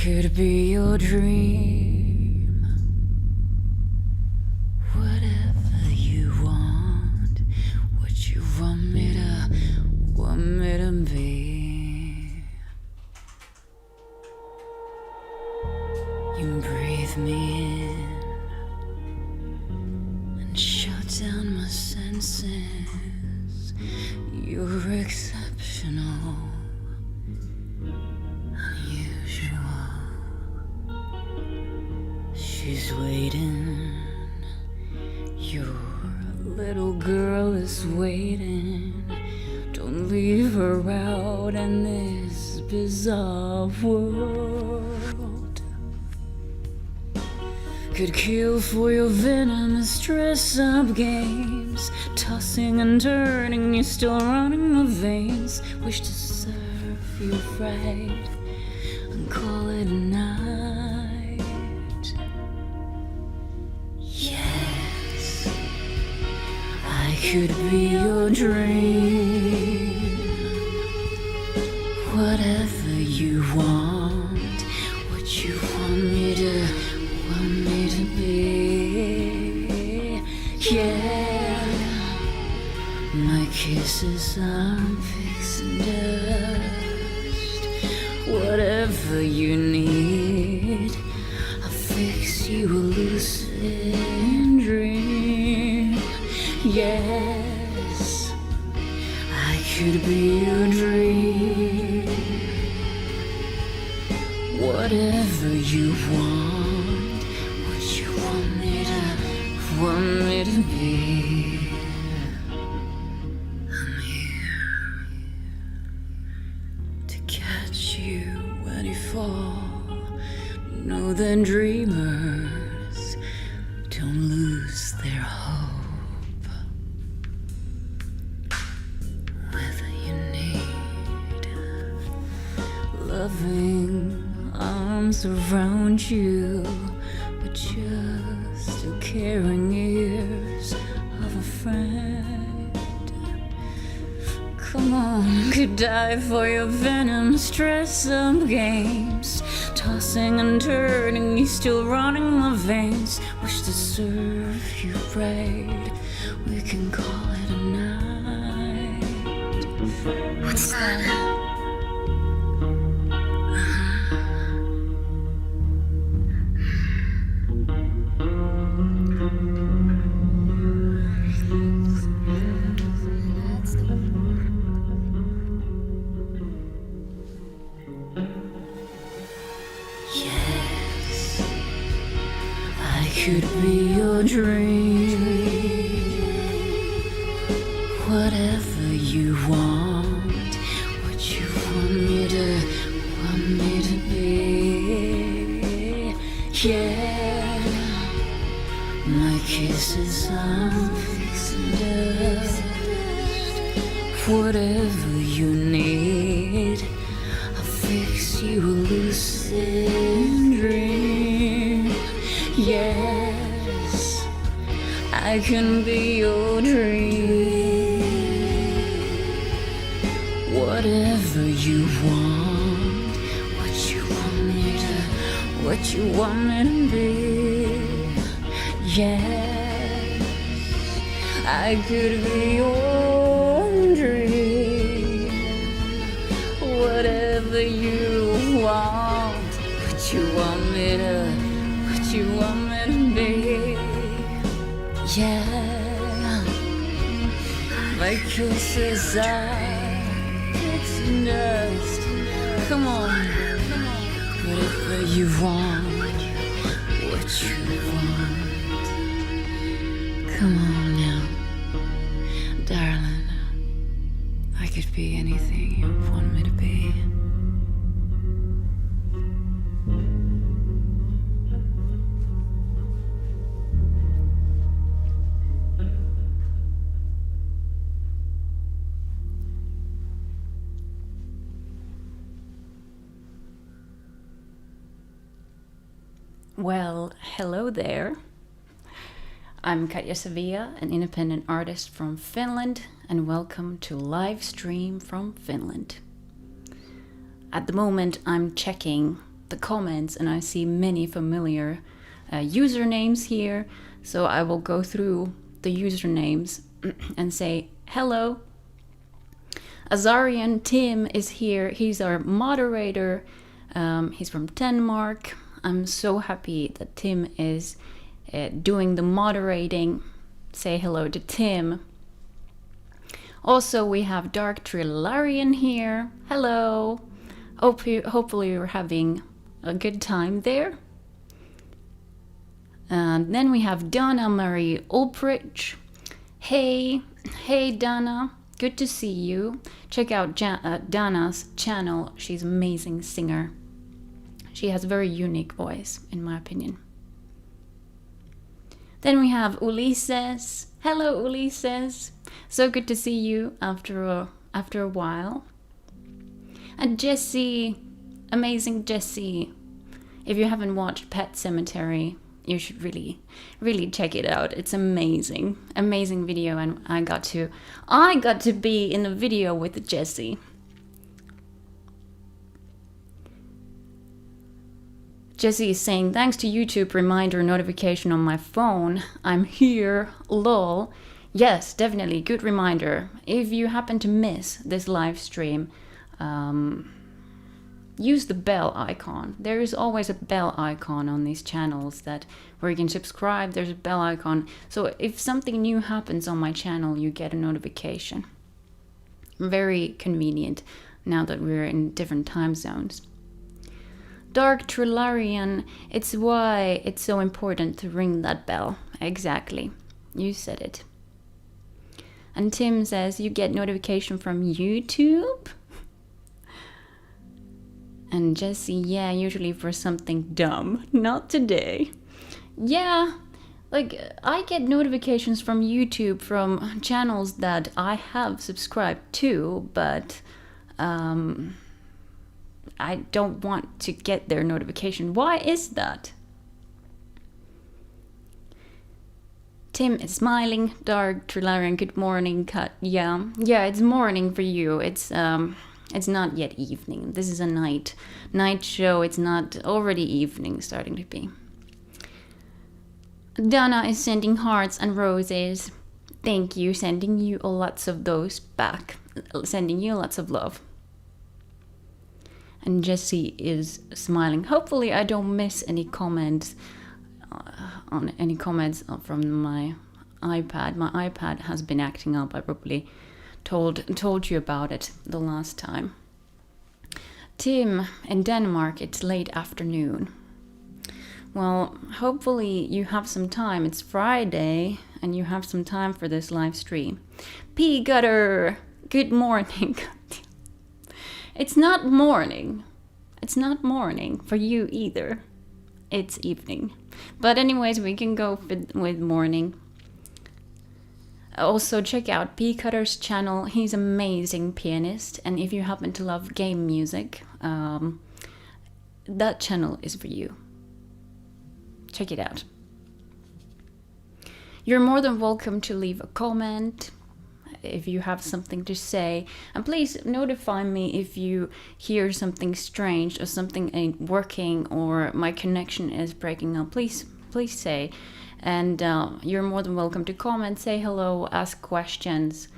could be your dream. Whatever you want, what you want me to be. You breathe me in and shut down my senses. You're exceptional, unusual. She's waiting, your little girl is waiting. Don't leave her out in this bizarre world. Could kill for your venomous dress-up games, tossing and turning, you're still running my veins. Wish to serve you right and call it a night. Yes, I could be your dream. Whatever you want, what you want me to be. Yeah, my kisses are fixing dust. Whatever you need, I'll fix you a lucid dream. Yes, I could be your dream. Whatever you want, what you want me to be. I'm here to catch you when you fall. Know that dreamers don't lose their hope. Whether you need loving arms around you, but just the caring ears of a friend. Come on, could die for your venomous dress-up games, tossing and turning, you still running my veins. Wish to serve you right, we can call it a night. What's that? Could be your dream. Whatever you want, what you want me to be. Yeah, my kisses are fixing dust. Whatever you need, I'll fix you a lucid dream. Yes, I can be your dream. Whatever you want, what you want me to be. Yes, I could be your dream. Whatever you want, what you want me to be. Yeah, my kisses are fixing dust. Come on, whatever you want, what you want. Come on now, darling, I could be anything you want me to be. Well, hello there. I'm Katja Savia, an independent artist from Finland, and welcome to live stream from Finland. At the moment, I'm checking the comments and I see many familiar usernames here. So I will go through the usernames and say hello. Azarian Tim is here. He's our moderator. He's from Denmark. I'm so happy that Tim is doing the moderating. Say hello to Tim. Also, we have Dark Trilarian here. Hello. Hopefully you're having a good time there. And then we have Donna Marie Ulprich. Hey Donna. Good to see you. Check out Dana's channel. She's an amazing singer. She has a very unique voice, in my opinion. Then we have Ulises. Hello, Ulises. So good to see you after a while. And Jessie. Amazing Jessie. If you haven't watched Pet Cemetery, you should really check it out. It's amazing video, and I got to be in the video with Jessie. Jessie is saying, thanks to YouTube reminder notification on my phone, I'm here, lol. Yes, definitely, good reminder. If you happen to miss this live stream, use the bell icon. There is always a bell icon on these channels where you can subscribe. There's a bell icon. So if something new happens on my channel, you get a notification. Very convenient now that we're in different time zones. Dark Trilarian, it's why it's so important to ring that bell. Exactly. You said it. And Tim says, you get notification from YouTube? And Jessie, yeah, usually for something dumb. Not today. Yeah, like I get notifications from YouTube from channels that I have subscribed to, but I don't want to get their notification. Why is that? Tim is smiling. Dark Trilarian, good morning. Cut. Yeah, it's morning for you. It's not yet evening. This is a night show. It's not already evening, starting to be. Donna is sending hearts and roses. Thank you. Sending you lots of those back. Sending you lots of love. And Jessie is smiling. Hopefully I don't miss any comments from my iPad. My iPad has been acting up. I probably told you about it the last time. Tim, in Denmark, it's late afternoon. Well, hopefully you have some time. It's Friday and you have some time for this live stream. P Gutter, good morning. It's not morning. It's not morning for you either. It's evening. But anyways, we can go with morning. Also check out P Cutter's channel. He's an amazing pianist, and if you happen to love game music, that channel is for you. Check it out. You're more than welcome to leave a comment if you have something to say, and please notify me if you hear something strange or something ain't working or my connection is breaking up. Please say. And you're more than welcome to comment, say hello, ask questions,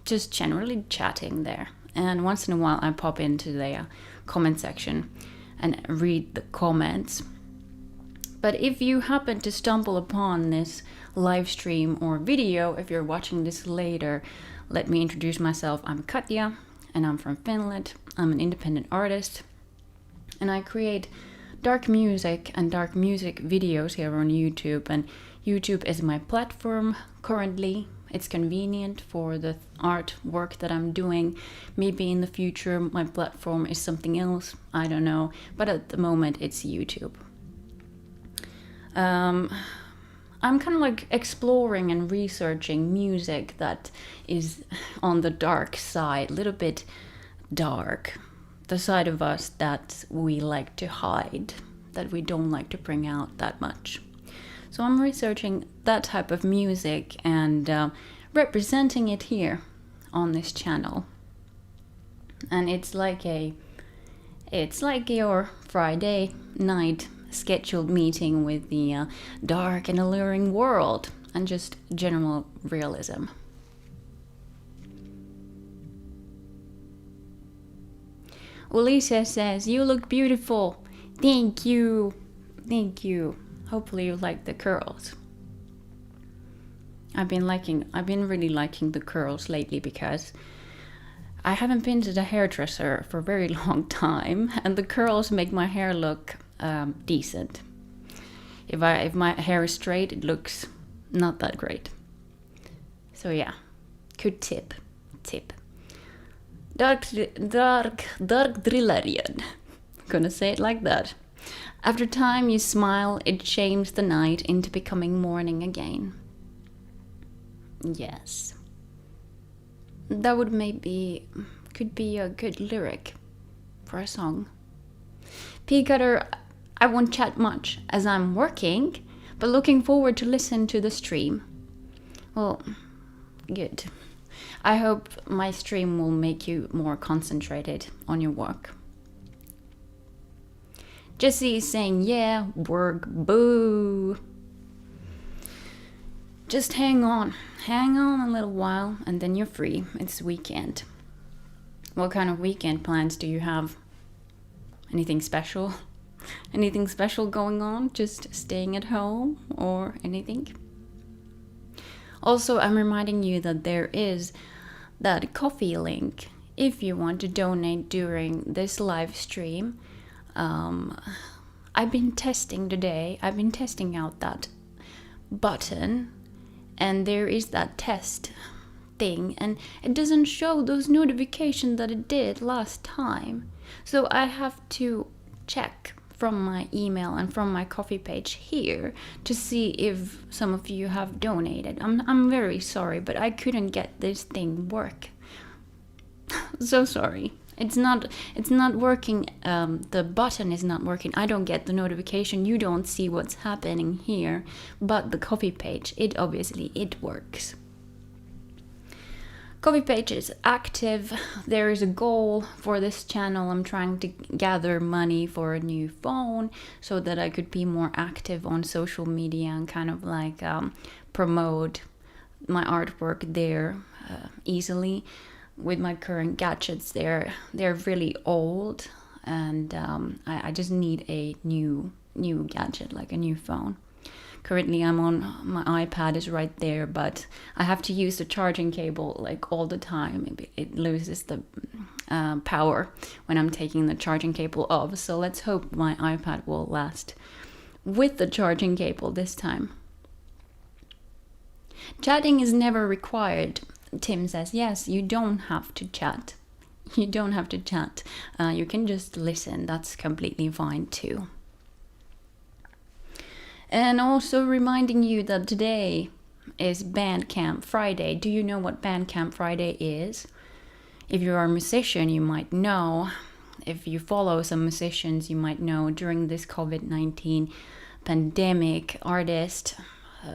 just generally chatting there. And once in a while I pop into the comment section and read the comments. But if you happen to stumble upon this live stream or video, if you're watching this later, let me introduce myself. I'm Katja and I'm from Finland. I'm an independent artist and I create dark music and dark music videos here on YouTube, and YouTube is my platform currently. It's convenient for the artwork that I'm doing. Maybe in the future my platform is something else, I don't know, but at the moment it's YouTube. I'm kind of like exploring and researching music that is on the dark side, a little bit dark. The side of us that we like to hide, that we don't like to bring out that much. So I'm researching that type of music and representing it here on this channel. And it's like a It's like your Friday night scheduled meeting with the dark and alluring world and just general realism. Ulysses says, "You look beautiful. Thank you. Thank you. Hopefully you like the curls." I've been really liking the curls lately because I haven't been to the hairdresser for a very long time, and the curls make my hair look decent. If my hair is straight, it looks not that great. So yeah, good tip. Dark Drillarian. Gonna say it like that. After time you smile, it shames the night into becoming morning again. Yes. That could be a good lyric for a song. Pea Cutter, I won't chat much as I'm working, but looking forward to listen to the stream. Well, good. I hope my stream will make you more concentrated on your work. Jesse is saying, yeah, work, boo. Just hang on a little while and then you're free. It's weekend. What kind of weekend plans do you have? Anything special? Anything special going on? Just staying at home or anything? Also, I'm reminding you that there is that coffee link if you want to donate during this live stream. I've been testing today. I've been testing out that button, and there is that test thing, and it doesn't show those notifications that it did last time. So I have to check from my email and from my coffee page here to see if some of you have donated. I'm very sorry, but I couldn't get this thing work. So sorry. It's not working. The button is not working. I don't get the notification. You don't see what's happening here, but the coffee page, it works. Coffee page is active. There is a goal for this channel. I'm trying to gather money for a new phone so that I could be more active on social media and kind of like promote my artwork there easily. With my current gadgets, they're really old, and I just need a new gadget, like a new phone. Currently I'm on my iPad is right there, but I have to use the charging cable like all the time. It loses the power when I'm taking the charging cable off. So let's hope my iPad will last with the charging cable this time. Chatting is never required. Tim says, yes, you don't have to chat. You don't have to chat. You can just listen. That's completely fine too. And also reminding you that today is Bandcamp Friday. Do you know what Bandcamp Friday is? If you are a musician, you might know. If you follow some musicians, you might know during this COVID-19 pandemic, artists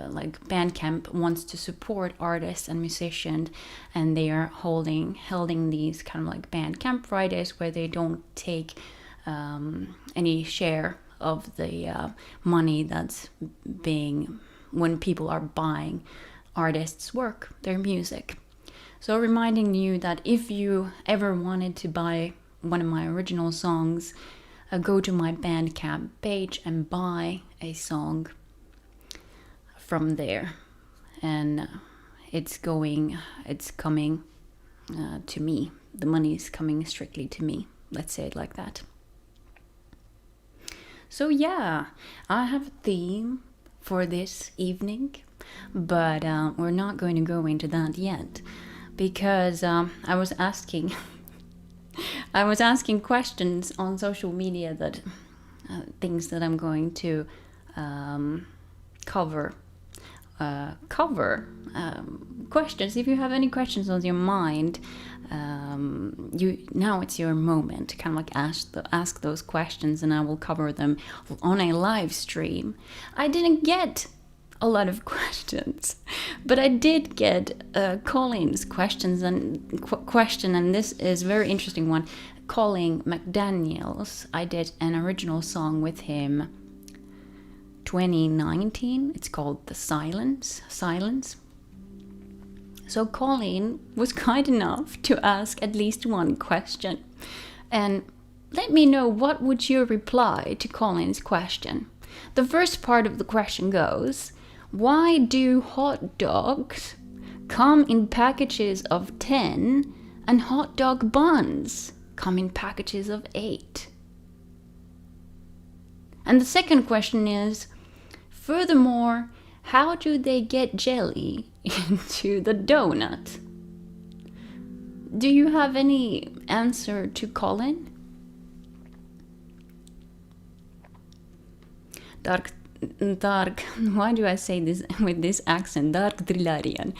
like Bandcamp wants to support artists and musicians, and they are holding these kind of like Bandcamp Fridays where they don't take any share of the money that's being when people are buying artists' work, their music. So reminding you that if you ever wanted to buy one of my original songs, go to my Bandcamp page and buy a song from there, and it's coming to me. The money is coming strictly to me. Let's say it like that. So yeah, I have a theme for this evening, but we're not going to go into that yet because I was asking questions on social media that things that I'm going to cover questions. If you have any questions on your mind, now it's your moment to kind of like ask those questions, and I will cover them on a live stream. I didn't get a lot of questions, but I did get Colin's question, and this is a very interesting one. Colin McDaniels. I did an original song with him 2019. It's called The Silence. So Colin was kind enough to ask at least one question. And let me know, what would you reply to Colin's question? The first part of the question goes, why do hot dogs come in packages of 10 and hot dog buns come in packages of 8? And the second question is, furthermore, how do they get jelly into the donut? Do you have any answer to Colin? Dark, why do I say this with this accent? Dark Trilarian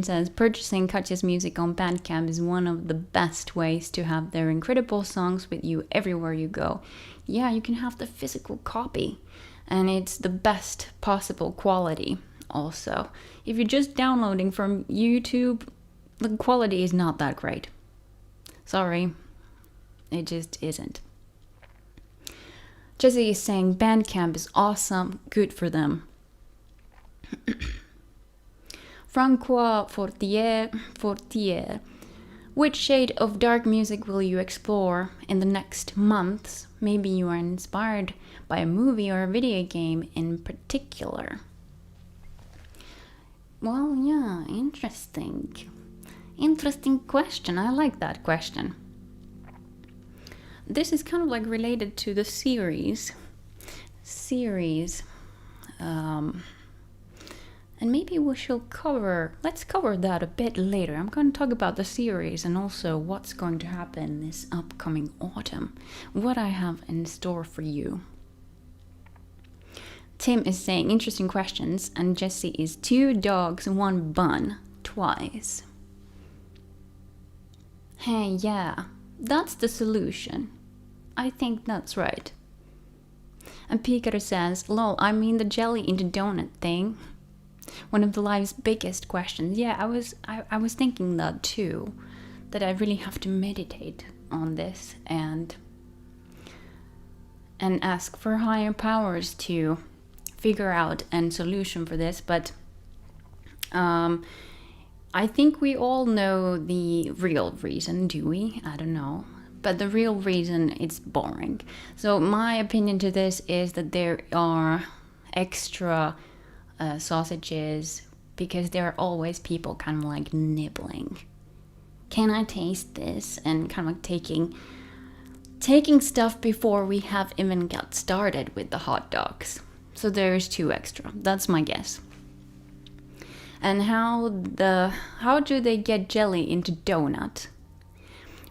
says, purchasing Katja's music on Bandcamp is one of the best ways to have their incredible songs with you everywhere you go. Yeah, you can have the physical copy, and it's the best possible quality also. If you're just downloading from YouTube, the quality is not that great. Sorry, it just isn't. Jesse is saying Bandcamp is awesome, good for them. Francois Fortier, which shade of dark music will you explore in the next months? Maybe you are inspired by a movie or a video game in particular. Well, yeah, interesting. Interesting question. I like that question. This is kind of like related to the series. And maybe we shall let's cover that a bit later. I'm going to talk about the series and also what's going to happen this upcoming autumn. What I have in store for you. Tim is saying interesting questions, and Jesse is 2 dogs, 1 bun, twice. Hey, yeah, that's the solution. I think that's right. And Peter says, lol, I mean the jelly in the donut thing. One of the life's biggest questions. Yeah, I was thinking that too. That I really have to meditate on this and ask for higher powers to figure out a solution for this. But I think we all know the real reason, do we? I don't know. But the real reason, it's boring. So my opinion to this is that there are extra sausages because there are always people kind of like nibbling. Can I taste this? And kind of like taking stuff before we have even got started with the hot dogs. So there's 2 extra. That's my guess. And how do they get jelly into donut?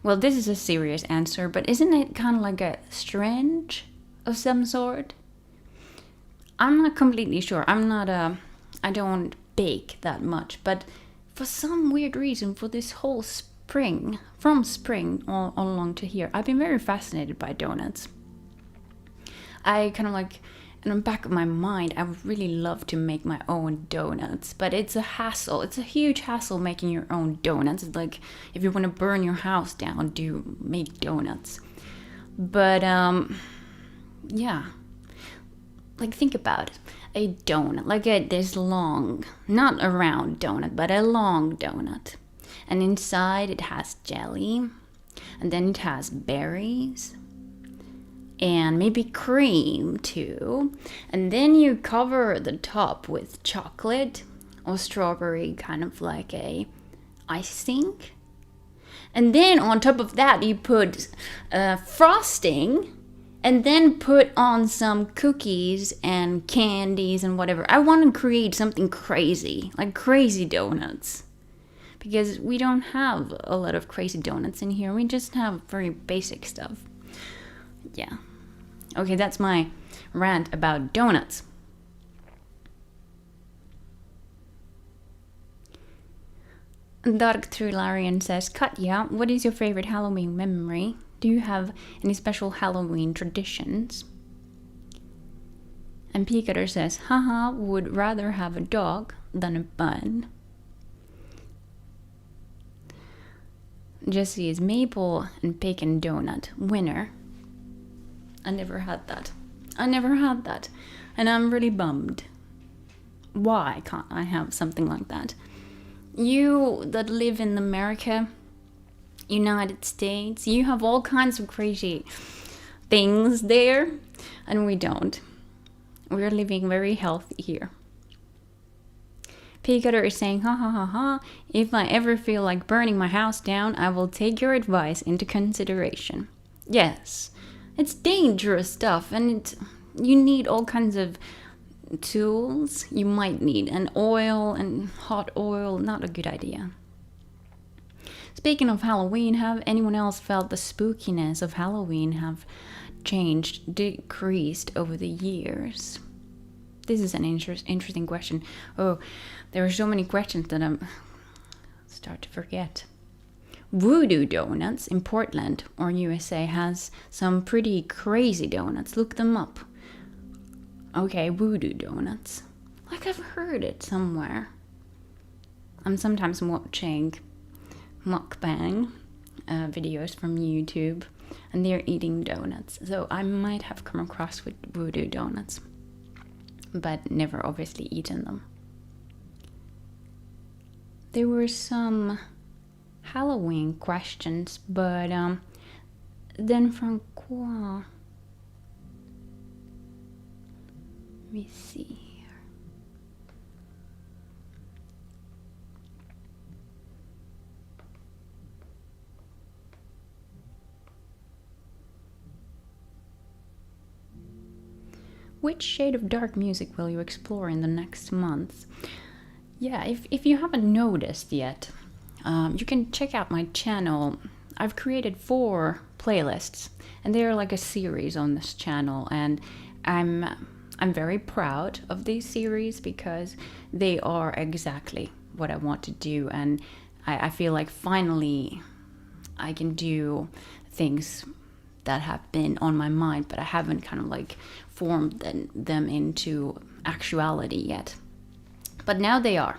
Well, this is a serious answer, but isn't it kind of like a syringe of some sort? I'm not completely sure. I don't bake that much, but for some weird reason, for this whole spring, from spring all along to here, I've been very fascinated by donuts. I kind of like, in the back of my mind, I would really love to make my own donuts, but it's a hassle. It's a huge hassle making your own donuts. It's like if you want to burn your house down, make donuts. But yeah, like think about it. A donut, like this long, not a round donut, but a long donut, and inside it has jelly, and then it has berries. And maybe cream too. And then you cover the top with chocolate or strawberry, kind of like a icing. And then on top of that you put frosting, and then put on some cookies and candies and whatever. I want to create something crazy, like crazy donuts. Because we don't have a lot of crazy donuts in here. We just have very basic stuff. Yeah. Okay, that's my rant about donuts. Dark Trilarian says, Katja, what is your favorite Halloween memory? Do you have any special Halloween traditions? And Peter says, haha, would rather have a dog than a bun. Jesse's maple and bacon donut winner. I never had that. And I'm really bummed. Why can't I have something like that? You that live in America, United States, you have all kinds of crazy things there, and we don't. We're living very healthy here. Peacutter is saying, ha ha ha ha, if I ever feel like burning my house down, I will take your advice into consideration. Yes, it's dangerous stuff, and you need all kinds of tools. You might need an oil, and hot oil, not a good idea. Speaking of Halloween, have anyone else felt the spookiness of Halloween have changed, decreased over the years? This is an interesting question. Oh, there are so many questions that I'm start to forget. Voodoo Donuts in Portland or USA has some pretty crazy donuts. Look them up. Okay, Voodoo Donuts. Like I've heard it somewhere. I'm sometimes watching mukbang videos from YouTube, and they're eating donuts. So I might have come across with Voodoo Donuts, but never obviously eaten them. There were some Halloween questions, but then from quoi? Let me see here. Which shade of dark music will you explore in the next month? Yeah, if you haven't noticed yet, you can check out my channel. I've created 4 playlists, and they're like a series on this channel, and I'm very proud of these series because they are exactly what I want to do, and I feel like finally I can do things that have been on my mind, but I haven't kind of like formed them into actuality yet. But now they are.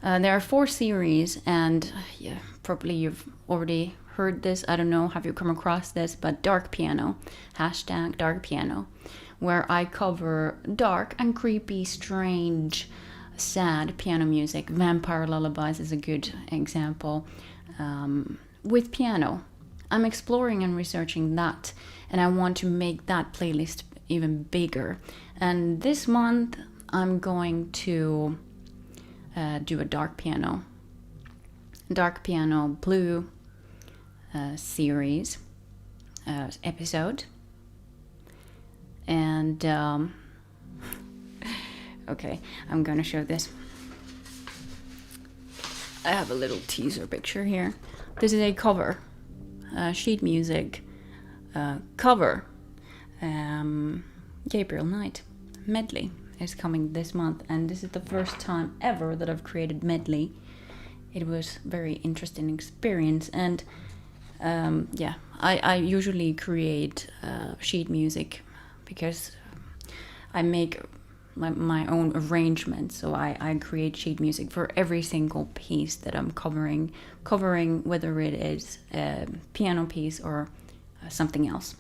There are 4 series, and yeah, probably you've already heard this. I don't know, have you come across this? But Dark Piano, hashtag Dark Piano, where I cover dark and creepy, strange, sad piano music. Vampire Lullabies is a good example. With piano, I'm exploring and researching that, and I want to make that playlist even bigger. And this month, I'm going to do a dark piano blue series episode. And okay, I'm gonna show this. I have a little teaser picture here. This is a cover, sheet music cover. Gabriel Knight medley is coming this month, and this is the first time ever that I've created medley. It was very interesting experience, and yeah, I usually create sheet music because I make my own arrangements, so I create sheet music for every single piece that I'm covering whether it is a piano piece or something else.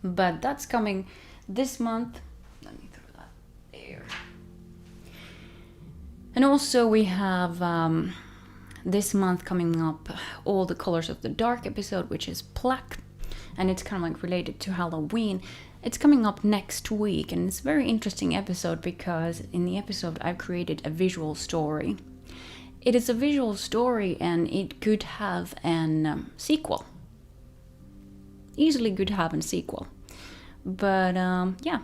But that's coming this month. Let me throw that there. And also we have this month coming up All the Colors of the Dark episode, which is black, and it's kind of like related to Halloween. It's coming up next week, and it's a very interesting episode because in the episode I've created a visual story. It is a visual story, and it could have an sequel. Easily could have a sequel. But yeah,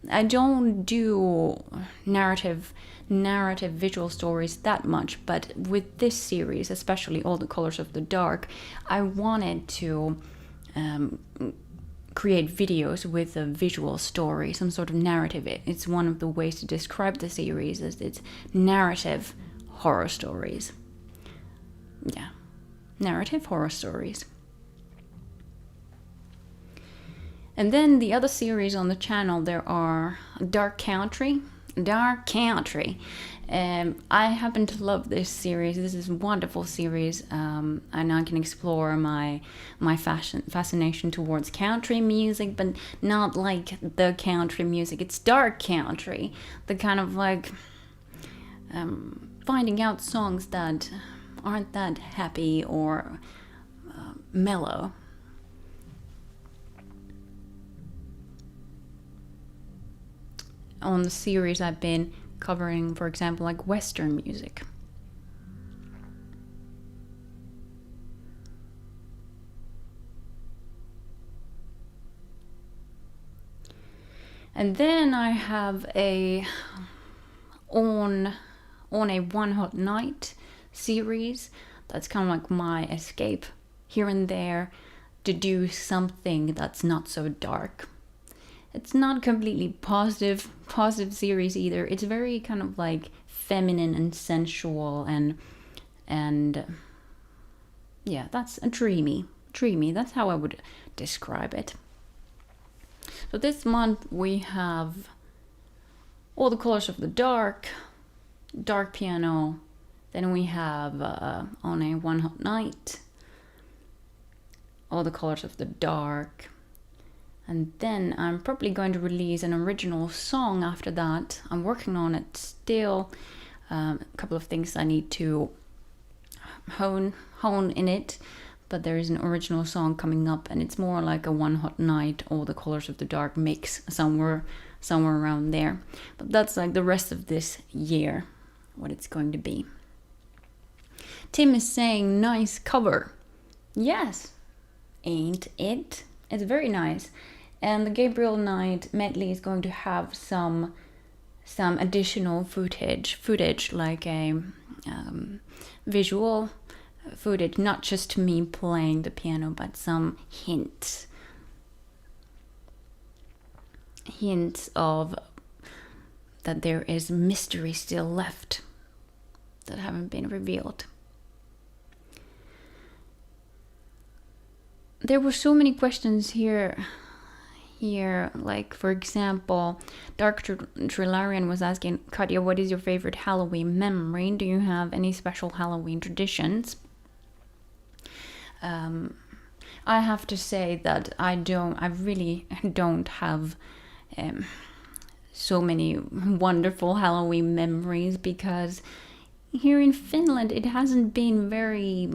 I don't do narrative visual stories that much, but with this series, especially All the Colors of the Dark, I wanted to create videos with a visual story, some sort of narrative. It's one of the ways to describe the series, is it's narrative horror stories. Yeah, narrative horror stories. And then the other series on the channel, there are Dark Country Dark country. I happen to love this series. This is a wonderful series, and I can explore my fascination towards country music, but not like the country music. It's dark country, the kind of like finding out songs that aren't that happy or mellow. On the series, I've been covering, for example, like Western music. And then I have a on a One Hot Night series. That's kind of like my escape here and there to do something that's not so dark. It's not completely positive series either. It's very kind of like feminine and sensual and yeah, that's a dreamy. That's how I would describe it. So this month we have All the Colors of the Dark piano. Then we have On a One Hot Night, All the Colors of the Dark. And then I'm probably going to release an original song after that. I'm working on it still. A couple of things I need to hone in it. But there is an original song coming up, and it's more like a One Hot Night, All the Colors of the Dark mix, somewhere around there. But that's like the rest of this year, what it's going to be. Tim is saying, nice cover. Yes, ain't it? It's very nice. And the Gabriel Knight medley is going to have some additional footage like a visual footage, not just me playing the piano, but some hints of that there is mystery still left that haven't been revealed. There were so many questions here, like for example, Dark Trilarian was asking, Katja, what is your favorite Halloween memory? Do you have any special Halloween traditions? I have to say that I really don't have so many wonderful Halloween memories, because here in Finland it hasn't been very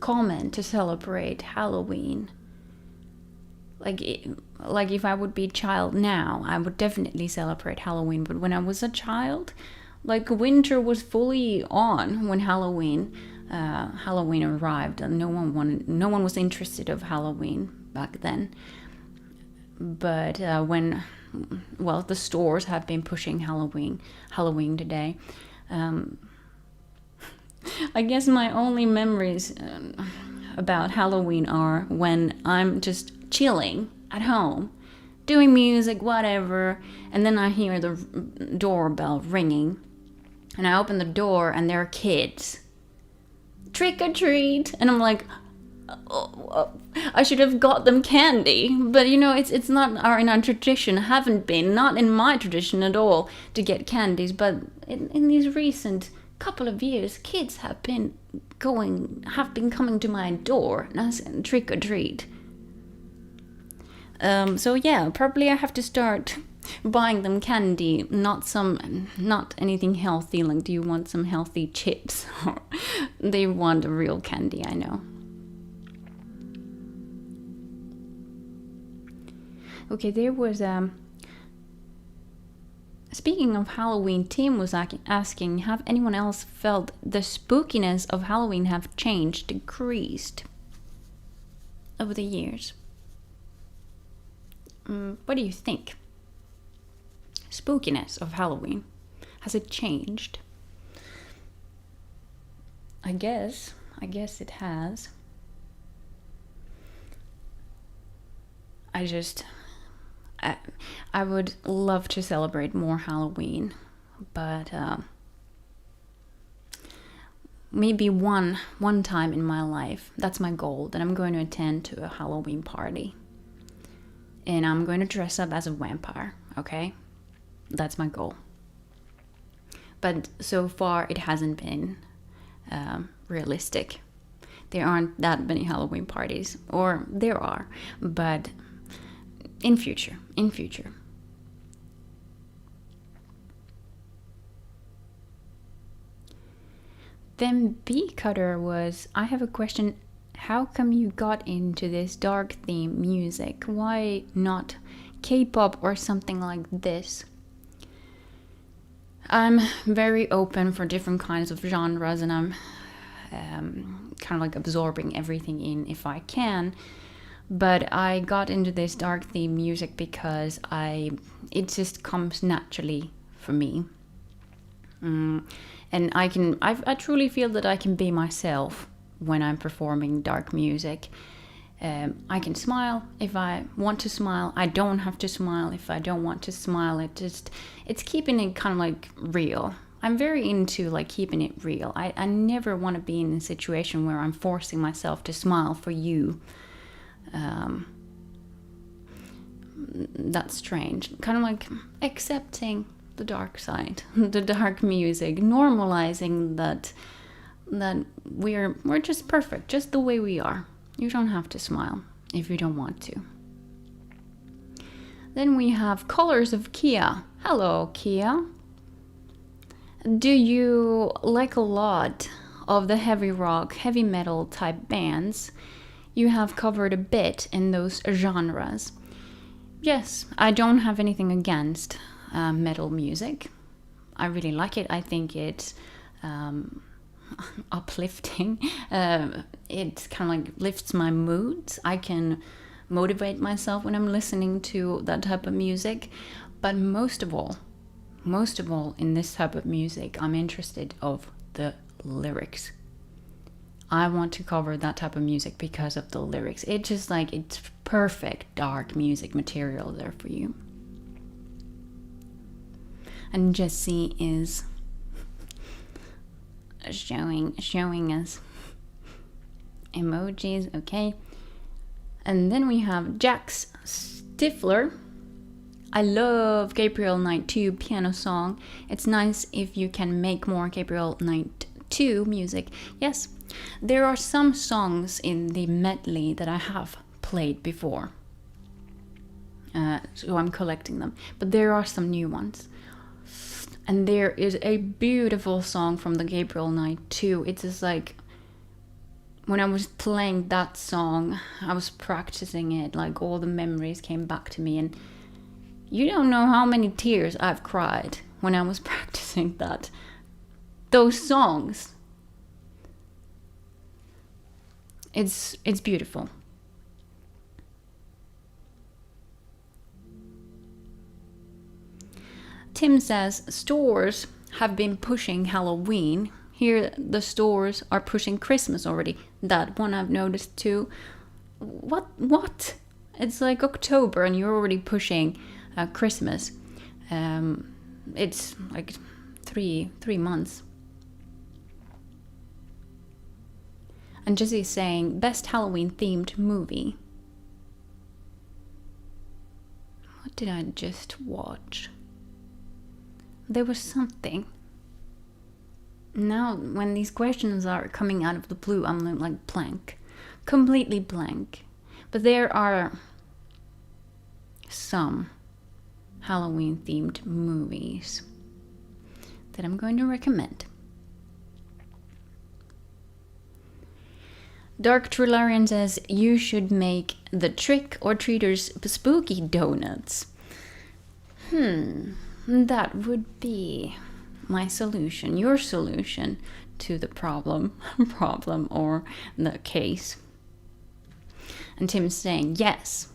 common to celebrate Halloween. Like if I would be a child now, I would definitely celebrate Halloween. But when I was a child, like winter was fully on when Halloween arrived, and no one was interested of Halloween back then. But when the stores have been pushing Halloween today. I guess my only memories about Halloween are when I'm just chilling at home, doing music, whatever, and then I hear the doorbell ringing, and I open the door, and there are kids. Trick or treat, and I'm like, oh, I should have got them candy, but it's not in our tradition. Haven't been, not in my tradition at all, to get candies. But in these recent couple of years, kids have been coming to my door and asking trick or treat. So yeah, probably I have to start buying them candy, not anything healthy, like do you want some healthy chips? Or they want a real candy, I know. Okay, there was speaking of Halloween, Tim was asking, have anyone else felt the spookiness of Halloween have changed, decreased over the years? What do you think? Spookiness of Halloween, has it changed? I guess it has. I would love to celebrate more Halloween, but maybe one time in my life, that's my goal, that I'm going to attend to a Halloween party. And I'm going to dress up as a vampire, okay? That's my goal. but so far it hasn't been realistic. There aren't that many Halloween parties, or there are, but in future. Then B Cutter was, I have a question. How come you got into this dark theme music? Why not K-pop or something like this? I'm very open for different kinds of genres, and I'm kind of like absorbing everything in if I can. But I got into this dark theme music because it just comes naturally for me. And I truly feel that I can be myself when I'm performing dark music. I can smile if I want to smile. I don't have to smile if I don't want to smile. It's keeping it kind of like real. I'm very into like keeping it real. I never want to be in a situation where I'm forcing myself to smile for you. That's strange. Kind of like accepting the dark side, the dark music, normalizing that we're just perfect, just the way we are. You don't have to smile if you don't want to. Then we have Colors of Kia. Hello, Kia. Do you like a lot of the heavy rock, heavy metal type bands? You have covered a bit in those genres. Yes, I don't have anything against metal music. I really like it. I think it's uplifting. It kind of like lifts my moods. I can motivate myself when I'm listening to that type of music. But most of all in this type of music, I'm interested of the lyrics. I want to cover that type of music because of the lyrics. It's just like, it's perfect dark music material there for you. And Jessie is showing us emojis, okay. And then we have Jax Stifler. I love Gabriel Knight 2 piano song. It's nice if you can make more Gabriel Knight 2 music. Yes, there are some songs in the medley that I have played before. So I'm collecting them. But there are some new ones. And there is a beautiful song from the Gabriel Knight 2. It's just like, when I was playing that song, I was practicing it, like all the memories came back to me, and you don't know how many tears I've cried when I was practicing those songs. It's beautiful. Tim says stores have been pushing Halloween. Here the stores are pushing Christmas already. That one I've noticed too. What? It's like October and you're already pushing Christmas. It's like three months. And Jessie is saying best Halloween themed movie. What did I just watch? There was something. Now, when these questions are coming out of the blue, I'm like blank. Completely blank. But there are some Halloween themed movies that I'm going to recommend. Dark Trilarian says you should make the trick or treaters spooky donuts. That would be my solution, your solution to the problem or the case. And Tim's saying yes.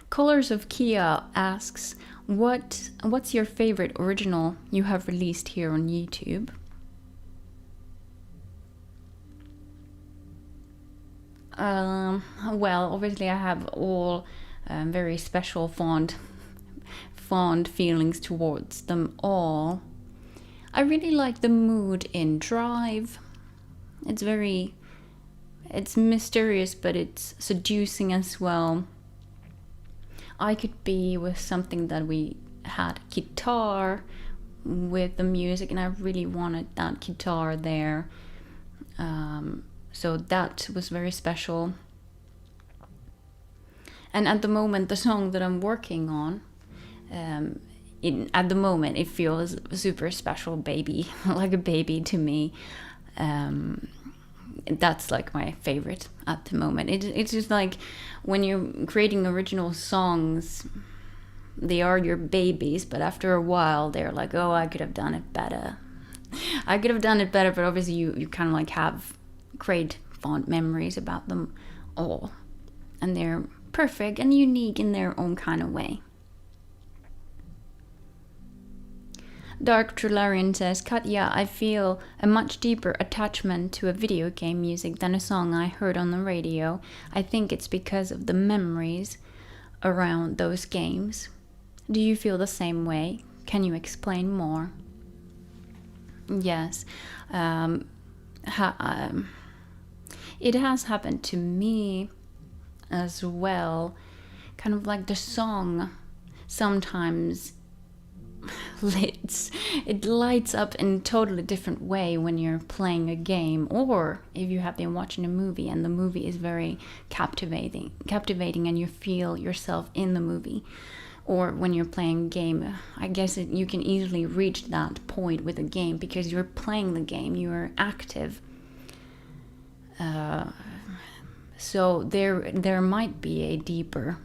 Colors of Kia asks, what's your favorite original you have released here on YouTube? Well, obviously I have all very special fond feelings towards them all. I really like the mood in Drive. It's mysterious, but it's seducing as well. I Could Be was something that we had guitar with the music, and I really wanted that guitar there. So that was very special. And at the moment, the song that I'm working on, at the moment, it feels super special, baby, like a baby to me. That's like my favorite at the moment. It's just like when you're creating original songs, they are your babies, but after a while, they're like, oh, I could have done it better. I could have done it better, but obviously you kind of like have great fond memories about them all. And they're perfect and unique in their own kind of way. Dark Trillarian says, Katja, I feel a much deeper attachment to a video game music than a song I heard on the radio. I think it's because of the memories around those games. Do you feel the same way? Can you explain more? Yes. It has happened to me as well. Kind of like the song sometimes it lights up in a totally different way when you're playing a game, or if you have been watching a movie and the movie is very captivating and you feel yourself in the movie. Or when you're playing a game, I guess you can easily reach that point with a game because you're playing the game, you're active. So there might be a deeper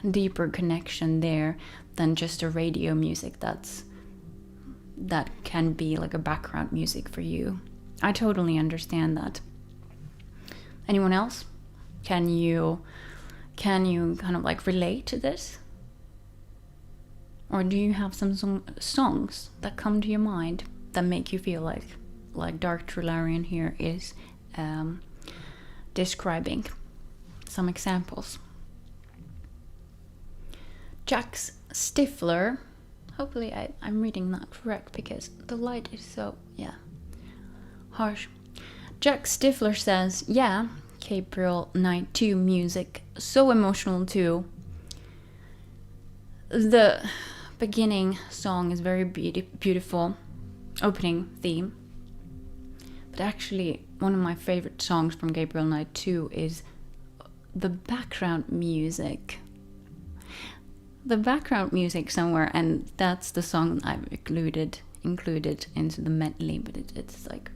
connection there than just a radio music that can be like a background music for you. I totally understand that. Anyone else? Can you kind of like relate to this? Or do you have some songs that come to your mind that make you feel like Dark Trillarian here is describing? Some examples. Jax Stifler, hopefully I'm reading that correct because the light is so, harsh. Jax Stifler says, yeah, Gabriel Knight 2 music, so emotional too. The beginning song is very beautiful, opening theme. But actually, one of my favorite songs from Gabriel Knight 2 is the background music. The background music somewhere, and that's the song I've included into the medley, but it's like,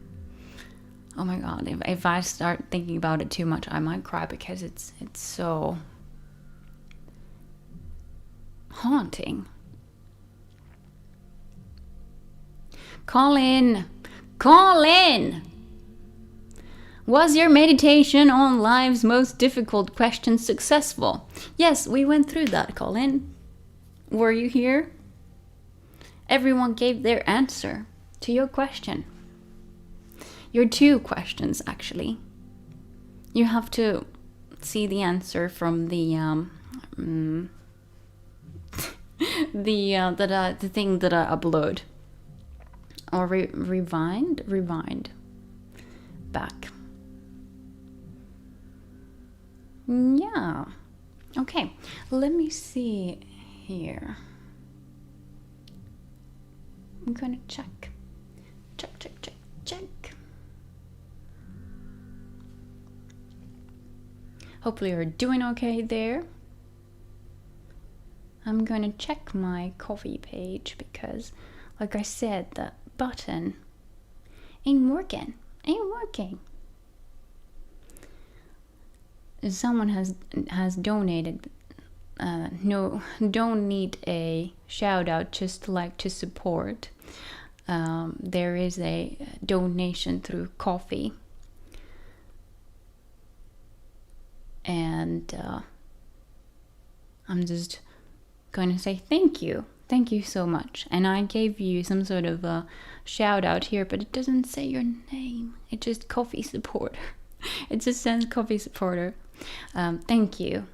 oh my god, if I start thinking about it too much, I might cry because it's so haunting. Call in! Was your meditation on life's most difficult questions successful? Yes, we went through that, Colin. Were you here? Everyone gave their answer to your question. Your two questions, actually. You have to see the answer from the thing that I upload. Or rewind back. Yeah. Okay, let me see here. I'm gonna check. Hopefully you're doing okay there. I'm gonna check my coffee page because, like I said, that button ain't working. Someone has donated. No, don't need a shout out, just like to support. There is a donation through coffee, and I'm just going to say thank you so much. And I gave you some sort of a shout out here, but it doesn't say your name. It just coffee supporter. It just says coffee supporter. Thank you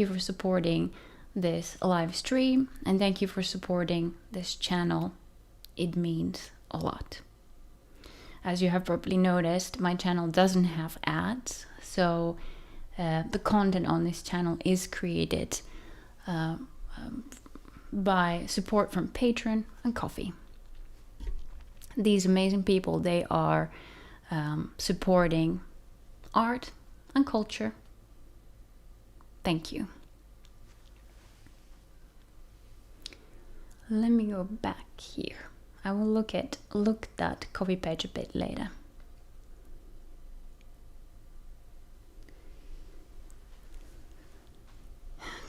for supporting this live stream, and thank you for supporting this channel. It means a lot. As you have probably noticed, my channel doesn't have ads, so the content on this channel is created by support from Patreon and Coffee. These amazing people, they are supporting art and culture. Thank you. Let me go back here. I will look that coffee page a bit later.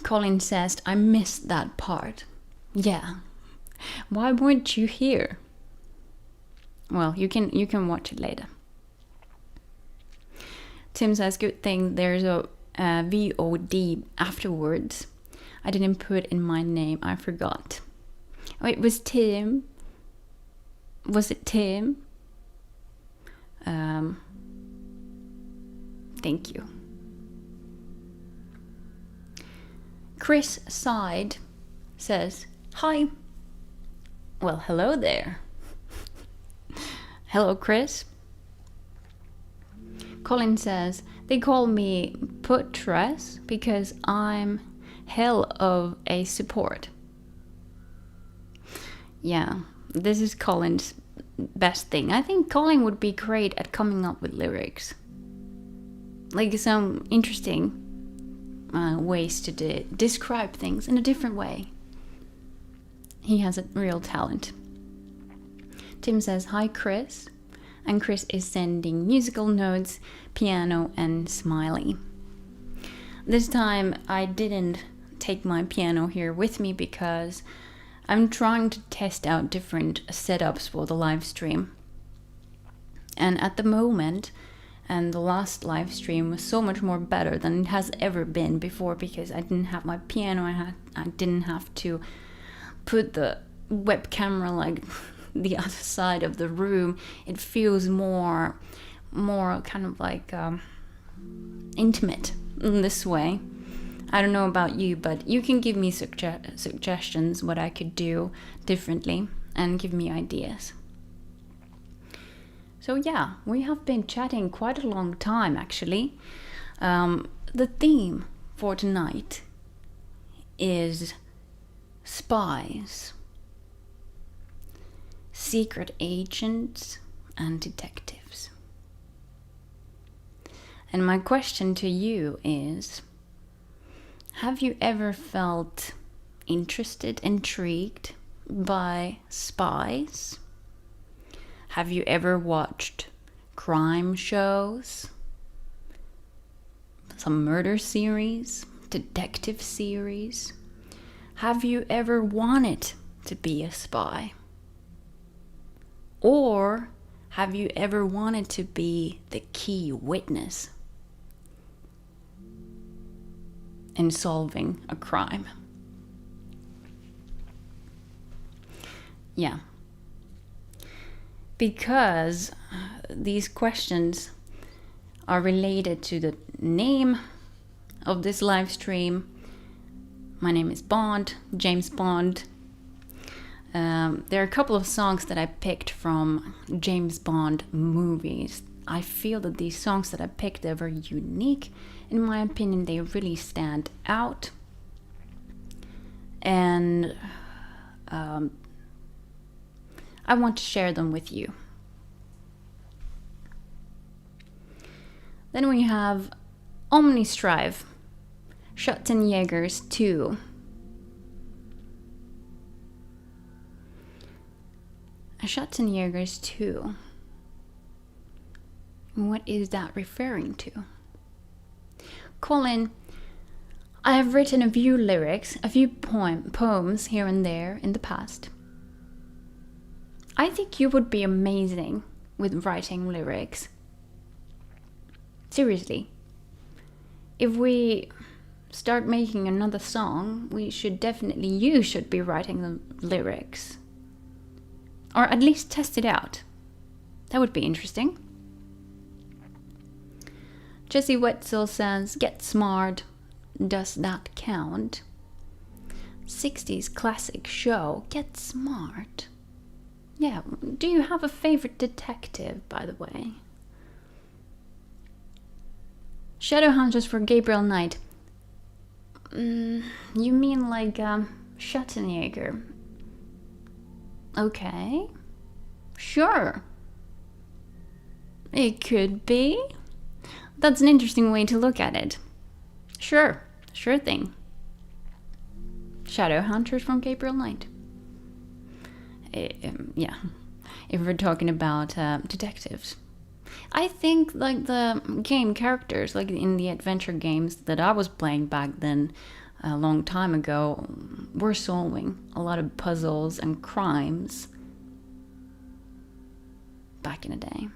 Colin says, I missed that part. Yeah. Why weren't you here? Well, you can watch it later. Tim says, good thing there's a VOD afterwards. I didn't put in my name. I forgot. Oh, it was Tim. Was it Tim? Thank you. Chris Side says, hi. Well, hello there. Hello, Chris. Colin says, they call me Putress because I'm hell of a support. Yeah, this is Colin's best thing. I think Colin would be great at coming up with lyrics. Like some interesting ways to describe things in a different way. He has a real talent. Tim says, hi Chris. And Chris is sending musical notes, piano and smiley. This time I didn't take my piano here with me because I'm trying to test out different setups for the live stream. And at the moment, and the last live stream was so much more better than it has ever been before because I didn't have my piano, I didn't have to put the web camera like the other side of the room. It feels more kind of like intimate in this way. I don't know about you, but you can give me suggestions what I could do differently and give me ideas. So yeah, we have been chatting quite a long time actually. The theme for tonight is spies, secret agents and detectives. And my question to you is, have you ever felt interested, intrigued by spies? Have you ever watched crime shows? Some murder series? Detective series? Have you ever wanted to be a spy? Or have you ever wanted to be the key witness in solving a crime? Yeah. Because these questions are related to the name of this live stream. My name is Bond, James Bond. There are a couple of songs that I picked from James Bond movies. I feel that these songs that I picked are very unique. In my opinion, they really stand out. And I want to share them with you. Then we have Omnistrive, Schottenjägers 2. Schottenjägers 2. What is that referring to? Colin, I have written a few lyrics, a few poems here and there in the past. I think you would be amazing with writing lyrics. Seriously. If we start making another song, you should be writing the lyrics. Or at least test it out. That would be interesting. Jesse Wetzel says, get smart. Does that count? 60s classic show, Get Smart. Yeah, do you have a favorite detective, by the way? Shadowhunters for Gabriel Knight. You mean like Schwarzenegger. Okay. Sure. It could be. That's an interesting way to look at it. Sure. Sure thing. Shadowhunters from Gabriel Knight. Yeah. If we're talking about detectives. I think like the game characters, like in the adventure games that I was playing back then, a long time ago, were solving a lot of puzzles and crimes back in the day.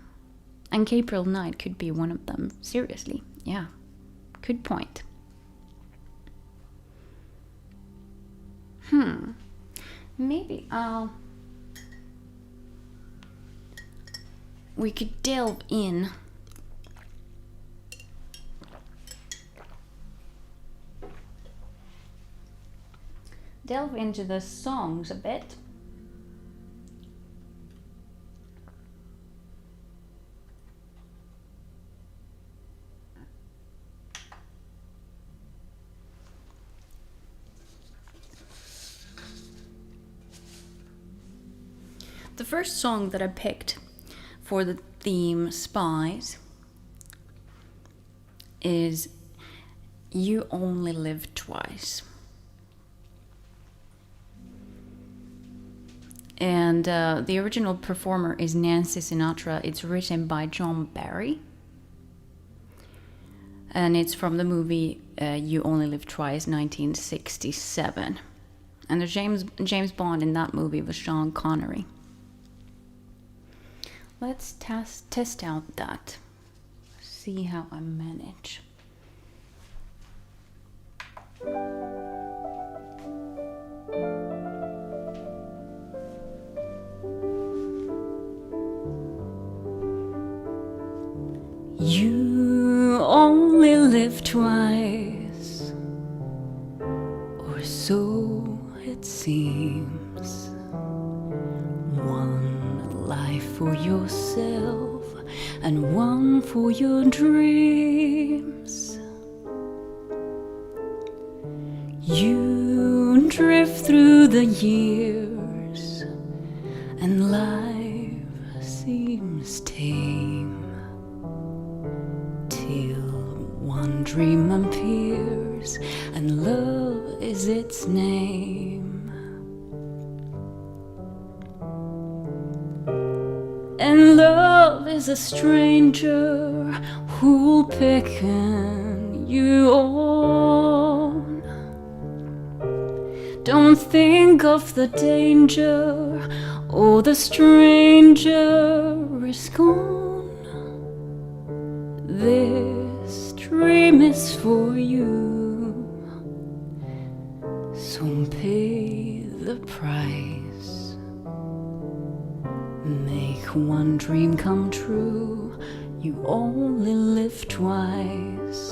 And Gabriel Knight could be one of them. Seriously. Yeah. Good point. Maybe we could delve into the songs a bit. The first song that I picked for the theme Spies is You Only Live Twice. And the original performer is Nancy Sinatra. It's written by John Barry. And it's from the movie You Only Live Twice, 1967. And the James Bond in that movie was Sean Connery. Let's test out that. See how I manage. You only live twice, or so it seems. One life for yourself and one for your dreams. You drift through the years and life seems tame, till one dream appears and love is its name. And love is a stranger who'll beckon you on. Don't think of the danger, or the stranger is gone. This dream is for you, so pay the price. Make one dream come true. You only live twice.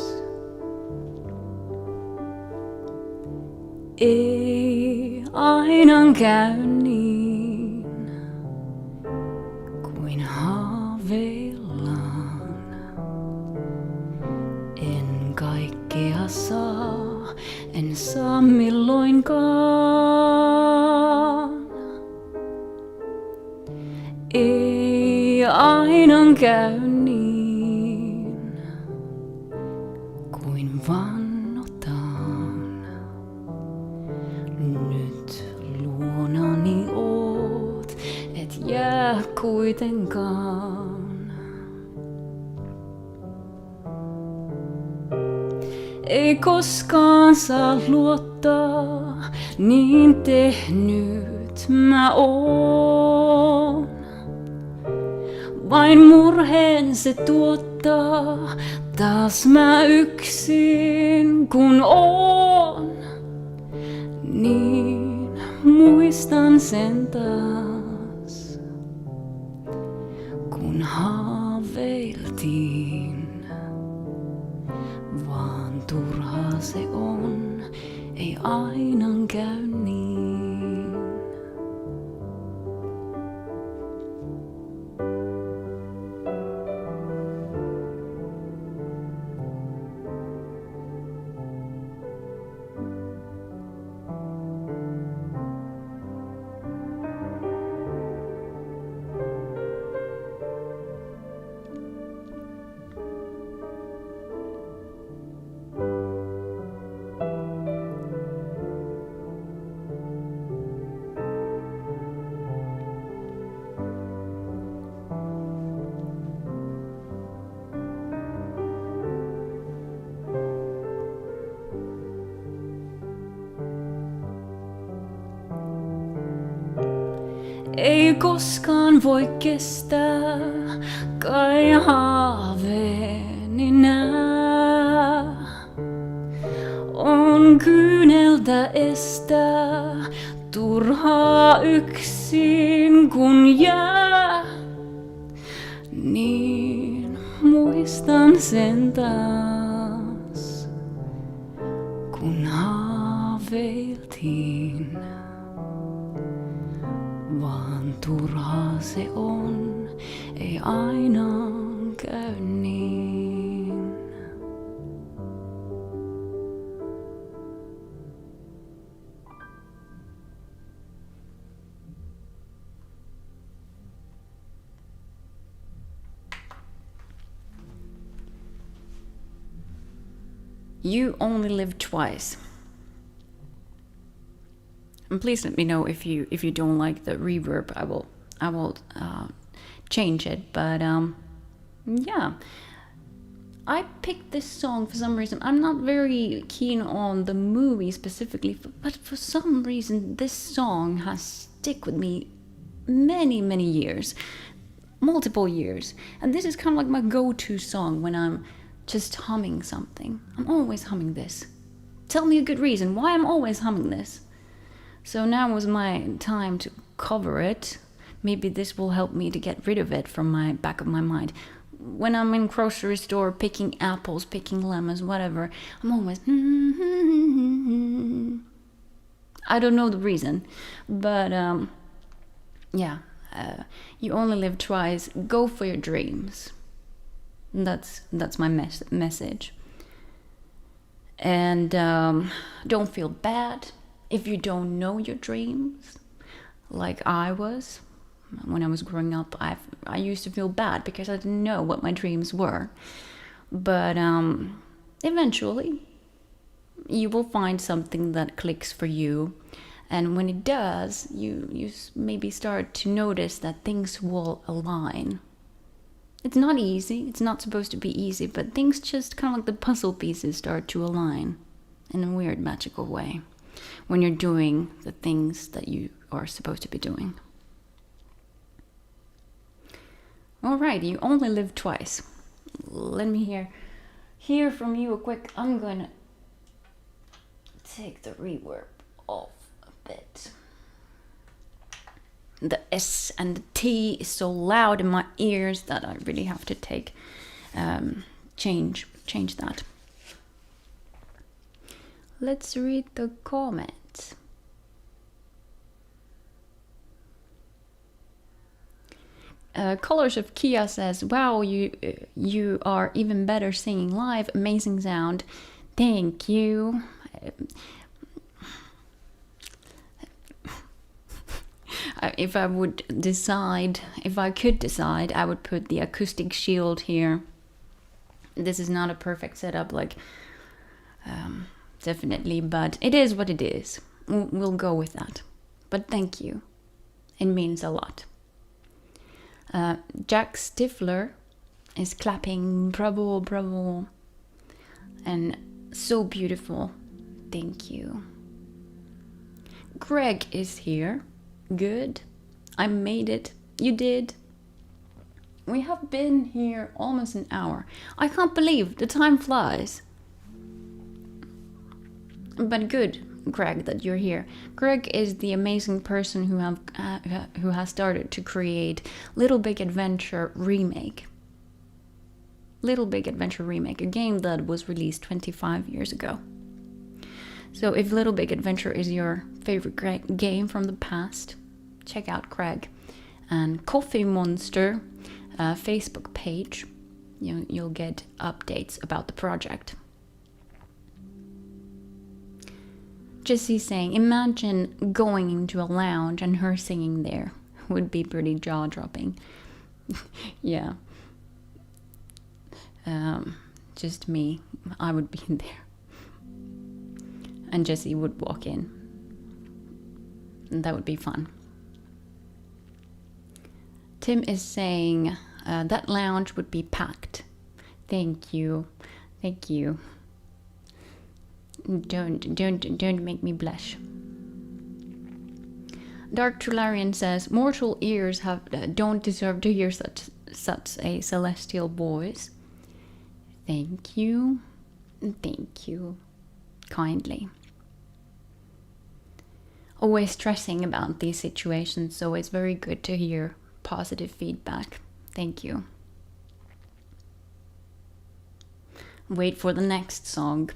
Ei aina käy niin kuin haaveillaan. En kaikkea saa, en saa milloinkaan. Ei aina käy niin kuin vannotaan. Nyt luonani oot, et jää kuitenkaan. Ei koskaan saa luottaa, niin tehnyt mä oon. Vain murheen se tuottaa, taas mä yksin kun oon. Niin muistan sen taas, kun haaveiltiin. Vaan turhaa se on, ei aina käy niin. ei koskaan voi kestää, kai haaveeni nää. On kyyneltä estää, turhaa yksin kun jää. Niin muistan sen taas, kun haaveiltiin. Vaan turhaa se on, ei aina käy niin. You only live twice. And please let me know if you don't like the reverb. I will change it. But yeah, I picked this song for some reason. I'm not very keen on the movie specifically, but for some reason this song has stuck with me many years, multiple years. And this is kind of like my go-to song when I'm just humming something. I'm always humming this. Tell me a good reason why I'm always humming this. So now was my time to cover it. Maybe this will help me to get rid of it from my back of my mind. When I'm in grocery store picking apples, picking lemons, whatever, I'm always I don't know the reason, but yeah, you only live twice. Go for your dreams. That's my message. And don't feel bad if you don't know your dreams, like I was. When I was growing up, I used to feel bad because I didn't know what my dreams were. But eventually, you will find something that clicks for you. And when it does, you maybe start to notice that things will align. It's not easy. It's not supposed to be easy, but things just kind of like the puzzle pieces start to align in a weird, magical way when you're doing the things that you are supposed to be doing. All right, you only live twice. Let me hear from you a quick. I'm gonna take the reverb off a bit. The S and the T is so loud in my ears that I really have to change that. Let's read the comments. Colors of Kia says, "Wow, you are even better singing live. Amazing sound. Thank you." If I could decide, I would put the acoustic shield here. This is not a perfect setup, definitely, but it is what it is. We'll go with that. But thank you. It means a lot. Jack Stifler is clapping, bravo, bravo. And so beautiful. Thank you. Greg is here. Good. I made it. You did. We have been here almost an hour. I can't believe the time flies. But good, Greg, that you're here. Greg is the amazing person who has started to create Little Big Adventure Remake. Little Big Adventure Remake, a game that was released 25 years ago. So if Little Big Adventure is your favorite game from the past, check out Craig. And Coffee Monster Facebook page, you'll get updates about the project. Jessie saying, imagine going into a lounge and her singing there. Would be pretty jaw-dropping. Yeah. Just me. I would be in there. And Jessie would walk in. And that would be fun. Tim is saying that lounge would be packed. Thank you. Thank you. Don't make me blush. Dark Tularian says, mortal ears don't deserve to hear such a celestial voice. Thank you. Thank you. Kindly. Always stressing about these situations, so it's very good to hear positive feedback. Thank you. Wait for the next song.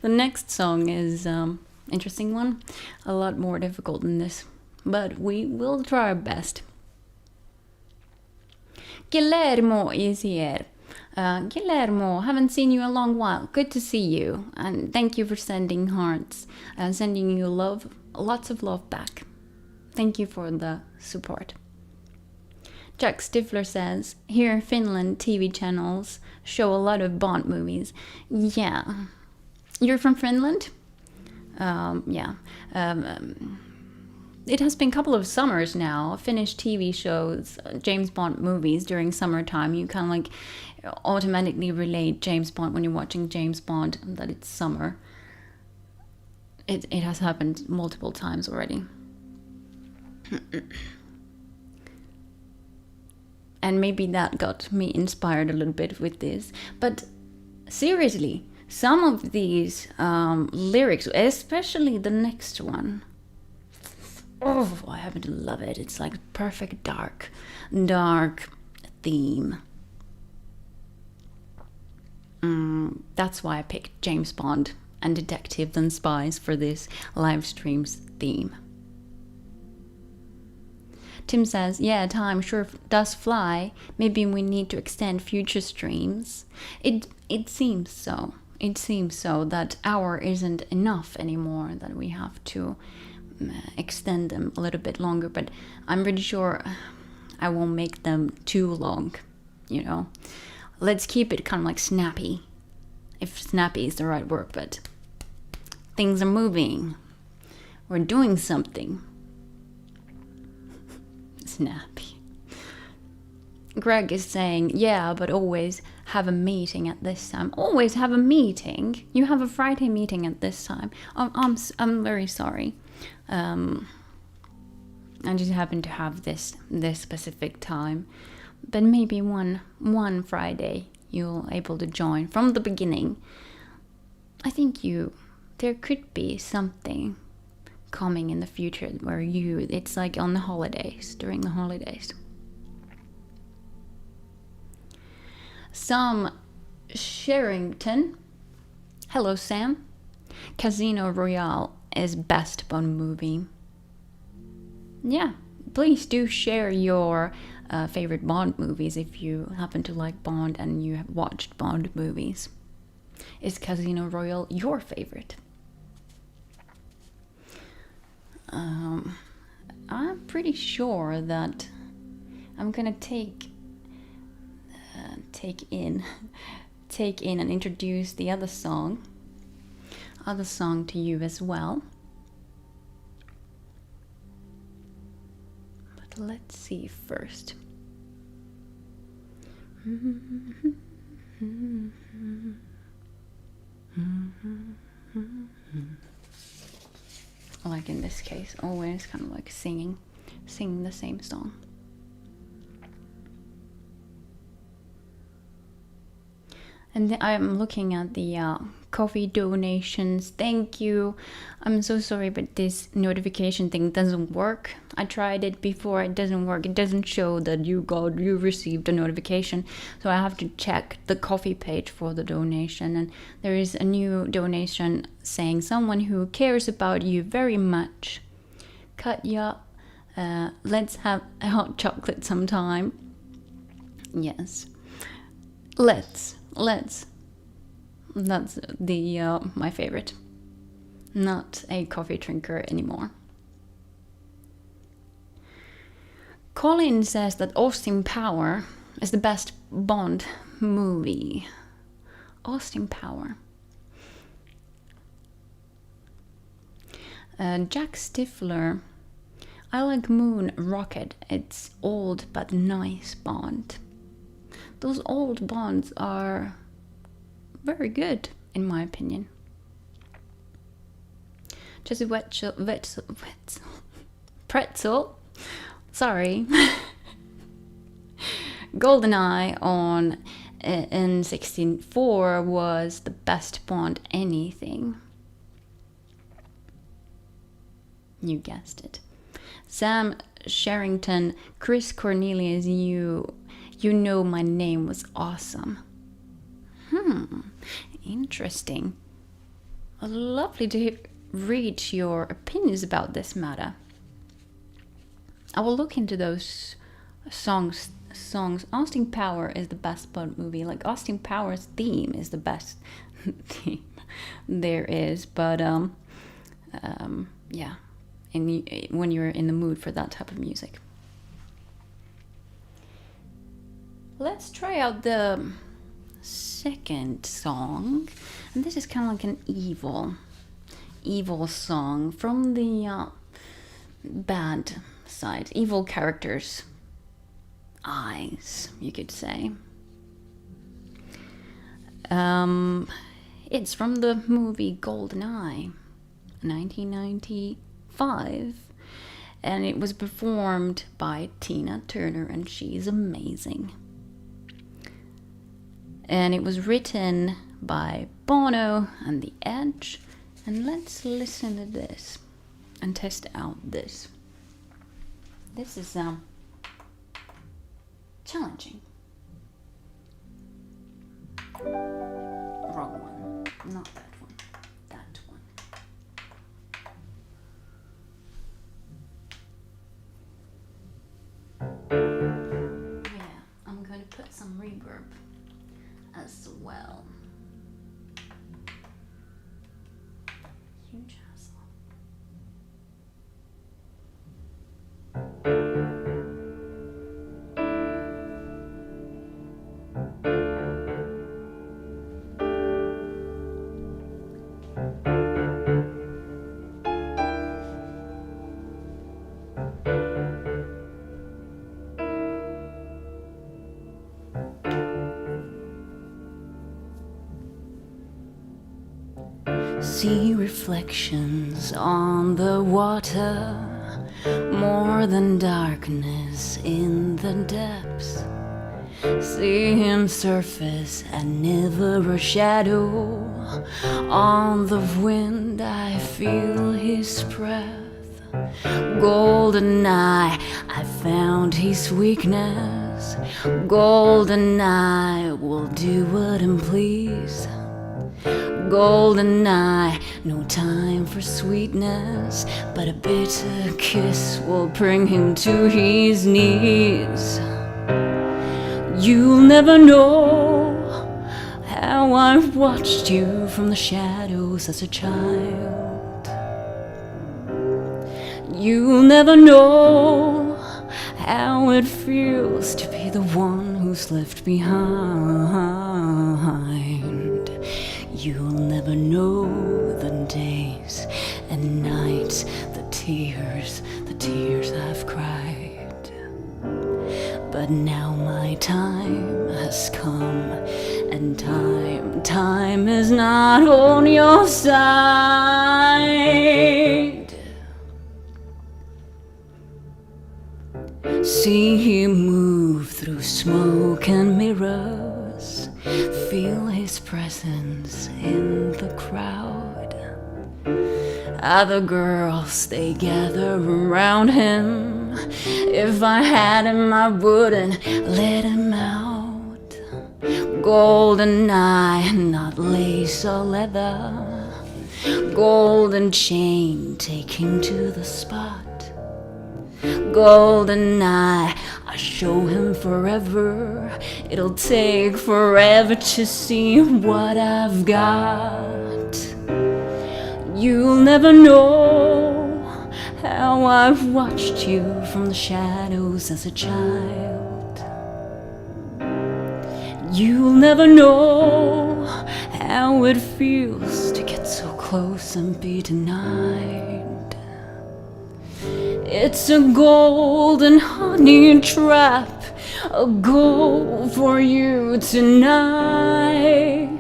The next song is interesting one, a lot more difficult than this, but we will try our best. Guillermo is here. Guillermo, haven't seen you in a long while. Good to see you, and thank you for sending hearts, sending you love, lots of love back. Thank you for the support. Jack Stifler says, here in Finland, TV channels show a lot of Bond movies. Yeah. You're from Finland? Yeah. It has been a couple of summers now. Finnish TV shows, James Bond movies during summertime. You kind of like automatically relate James Bond when you're watching James Bond that it's summer. It has happened multiple times already. And maybe that got me inspired a little bit with this. But seriously, some of these lyrics, especially the next one, oh, I happen to love it. It's like perfect dark theme. That's why I picked James Bond and Detectives and Spies for this live stream's theme. Tim says, yeah, time sure does fly. Maybe we need to extend future streams. It seems so. It seems so that hour isn't enough anymore, that we have to extend them a little bit longer, but I'm pretty sure I won't make them too long, you know. Let's keep it kind of like snappy, if snappy is the right word, but things are moving. We're doing something. Snappy. Greg is saying, yeah, but always have a meeting at this time. Always have a meeting? You have a Friday meeting at this time? I'm very sorry. I just happen to have this specific time. But maybe one Friday you'll able to join from the beginning. I think there could be something coming in the future where it's like on the holidays, during the holidays. Sam Sherrington, hello Sam. Casino Royale is best Bond movie. Yeah, please do share your favorite Bond movies if you happen to like Bond and you have watched Bond movies. Is Casino Royale your favorite? I'm pretty sure that I'm gonna take in and introduce the other song to you as well. But let's see first. Like in this case, always kind of like singing the same song. And I'm looking at the coffee donations. Thank you. I'm so sorry, but this notification thing doesn't work. I tried it before. It doesn't work. It doesn't show that you received a notification. So I have to check the coffee page for the donation. And there is a new donation saying, someone who cares about you very much. Katja, let's have a hot chocolate sometime. Yes. Let's. That's the my favorite. Not a coffee drinker anymore. Colin says that Austin Power is the best Bond movie. Austin Power. Jack Stifler. I like Moon Rocket. It's old but nice Bond. Those old Bonds are very good, in my opinion. Jesse Wetzel pretzel. Sorry. GoldenEye on N64 was the best Bond anything. You guessed it. Sam Sherrington, Chris Cornelius, you know my name was awesome. Interesting. Lovely to read your opinions about this matter. I will look into those songs. Austin Power is the best Bond movie. Like, Austin Power's theme is the best theme there is. But yeah, when you're in the mood for that type of music. Let's try out the second song, and this is kind of like an evil song from the bad side, evil characters' eyes, you could say. It's from the movie GoldenEye, 1995, and it was performed by Tina Turner, and she's amazing. And it was written by Bono and The Edge. And let's listen to this and test out this. This is challenging. Wrong one. Not that one. That one. Yeah, I'm going to put some reverb as well. Huge hassle. See reflections on the water, more than darkness in the depths. See him surface and never a shadow. On the wind I feel his breath. GoldenEye, I found his weakness. GoldenEye will do what him please. GoldenEye, no time for sweetness, but a bitter kiss will bring him to his knees. You'll never know how I've watched you from the shadows as a child. You'll never know how it feels to be the one who's left behind. You'll never know the days and nights, the tears I've cried. But now my time has come, and time is not on your side. See him move through smoke and mirrors, feel his presence in the crowd. Other girls, they gather around him. If I had him, I wouldn't let him out. GoldenEye, not lace or leather. Golden chain, take him to the spot. GoldenEye, I show him forever. It'll take forever to see what I've got. You'll never know how I've watched you from the shadows as a child. You'll never know how it feels to get so close and be denied. It's a golden honey trap, a goal for you tonight.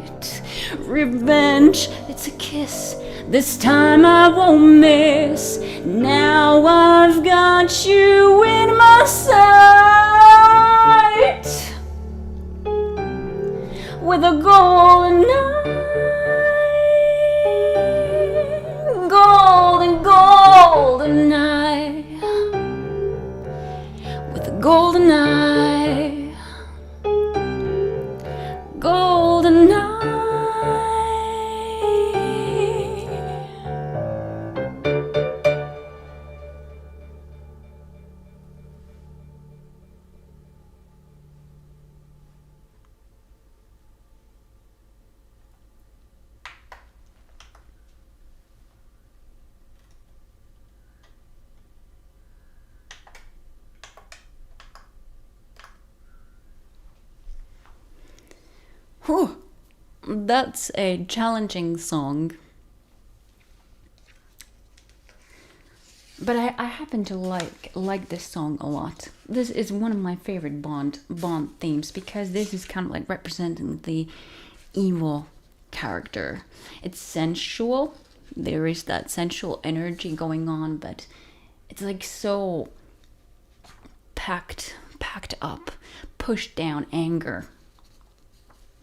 Revenge, it's a kiss This time I won't miss. Now I've got you in my sight. With a golden eye, golden eye, with a golden eye, golden eye. Whew. That's a challenging song. But I happen to like this song a lot. This is one of my favorite Bond themes because this is kind of like representing the evil character. It's sensual. There is that sensual energy going on, but it's like so packed up, pushed down anger.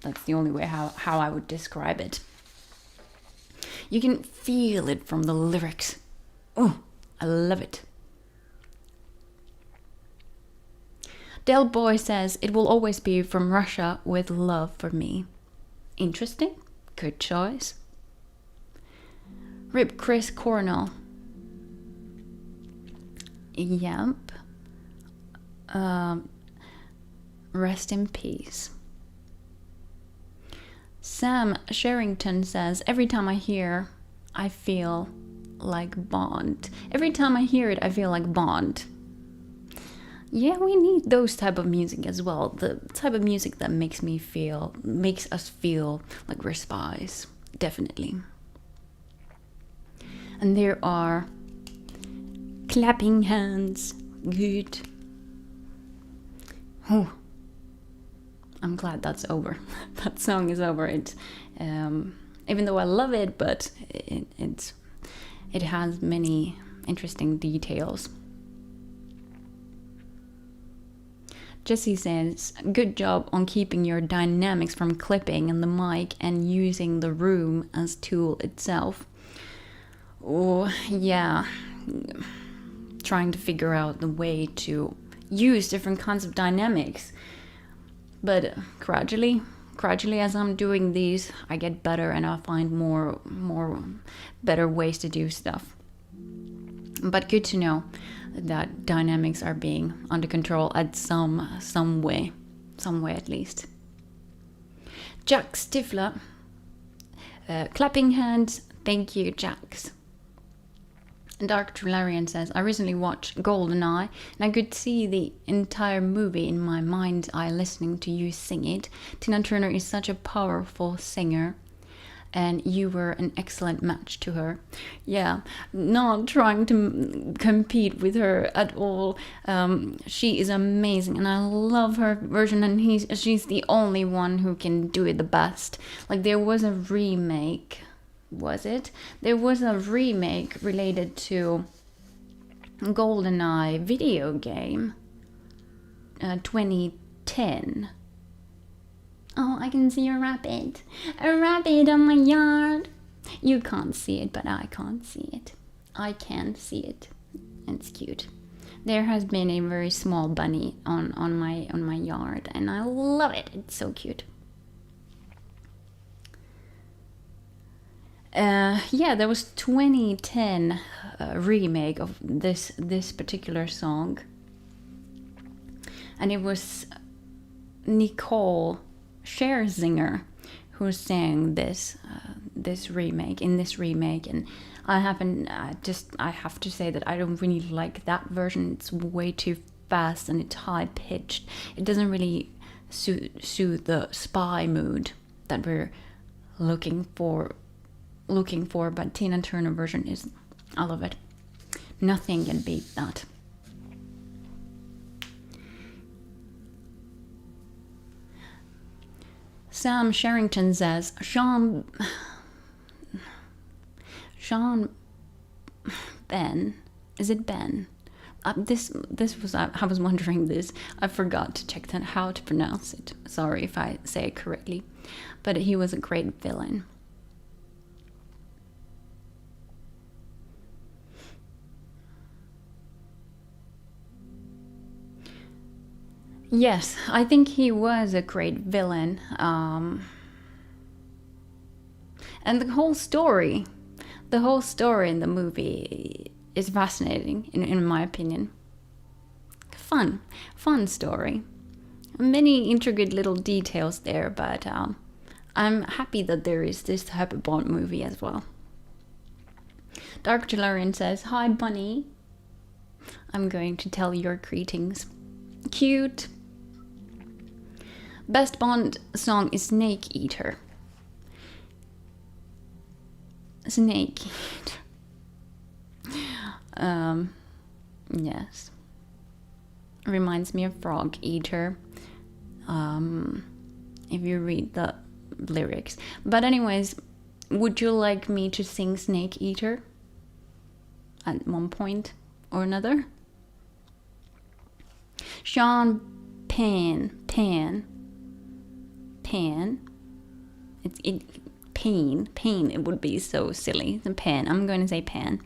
That's the only way how I would describe it. You can feel it from the lyrics. Oh, I love it. Del Boy says, it will always be from Russia with love for me. Interesting. Good choice. Rip Chris Cornell. Yep. Rest in peace. Sam Sherrington says, every time I hear, I feel like Bond. Every time I hear it, I feel like Bond. Yeah, we need those type of music as well. The type of music that makes us feel like we're spies. Definitely. And there are clapping hands. Good. Oh. I'm glad that's over. That song is over. It, even though I love it, but it has many interesting details. Jesse says, good job on keeping your dynamics from clipping and the mic and using the room as tool itself. Oh, yeah. Trying to figure out the way to use different kinds of dynamics. But gradually as I'm doing these, I get better and I find more better ways to do stuff. But good to know that dynamics are being under control at some way at least. Jack Stifler, clapping hands. Thank you, Jax. Dark Trillarian says, I recently watched GoldenEye and I could see the entire movie in my mind's eye listening to you sing it. Tina Turner is such a powerful singer and you were an excellent match to her. Yeah, not trying to compete with her at all. She is amazing and I love her version, and she's the only one who can do it the best. Like, there was a remake. Was it? There was a remake related to GoldenEye video game, 2010. Oh, I can see a rabbit on my yard. You can't see it, but I can't see it. I can see it. It's cute. There has been a very small bunny on my yard, and I love it. It's so cute. Yeah, there was 2010 remake of this particular song, and it was Nicole Scherzinger who sang this remake, and I have to say that I don't really like that version. It's way too fast and it's high pitched. It doesn't really suit the spy mood that we're looking for, but Tina Turner version is, I love it. Nothing can beat that. Sam Sherrington says, Sean Ben. Is it Ben? This was I was wondering this. I forgot to check that how to pronounce it. Sorry if I say it correctly, but he was a great villain. Yes, I think he was a great villain. And the whole story in the movie is fascinating, in my opinion. Fun story. Many intricate little details there, but I'm happy that there is this type of Bond movie as well. Dark Jalarian says, "Hi, Bunny. I'm going to tell your greetings." Cute. Best Bond song is Snake Eater. Snake Eater. Yes. Reminds me of Frog Eater. If you read the lyrics. But anyways, would you like me to sing Snake Eater at one point or another? Sean Pan. It's Pain. It would be so silly. The Pan. I'm going to say Pan.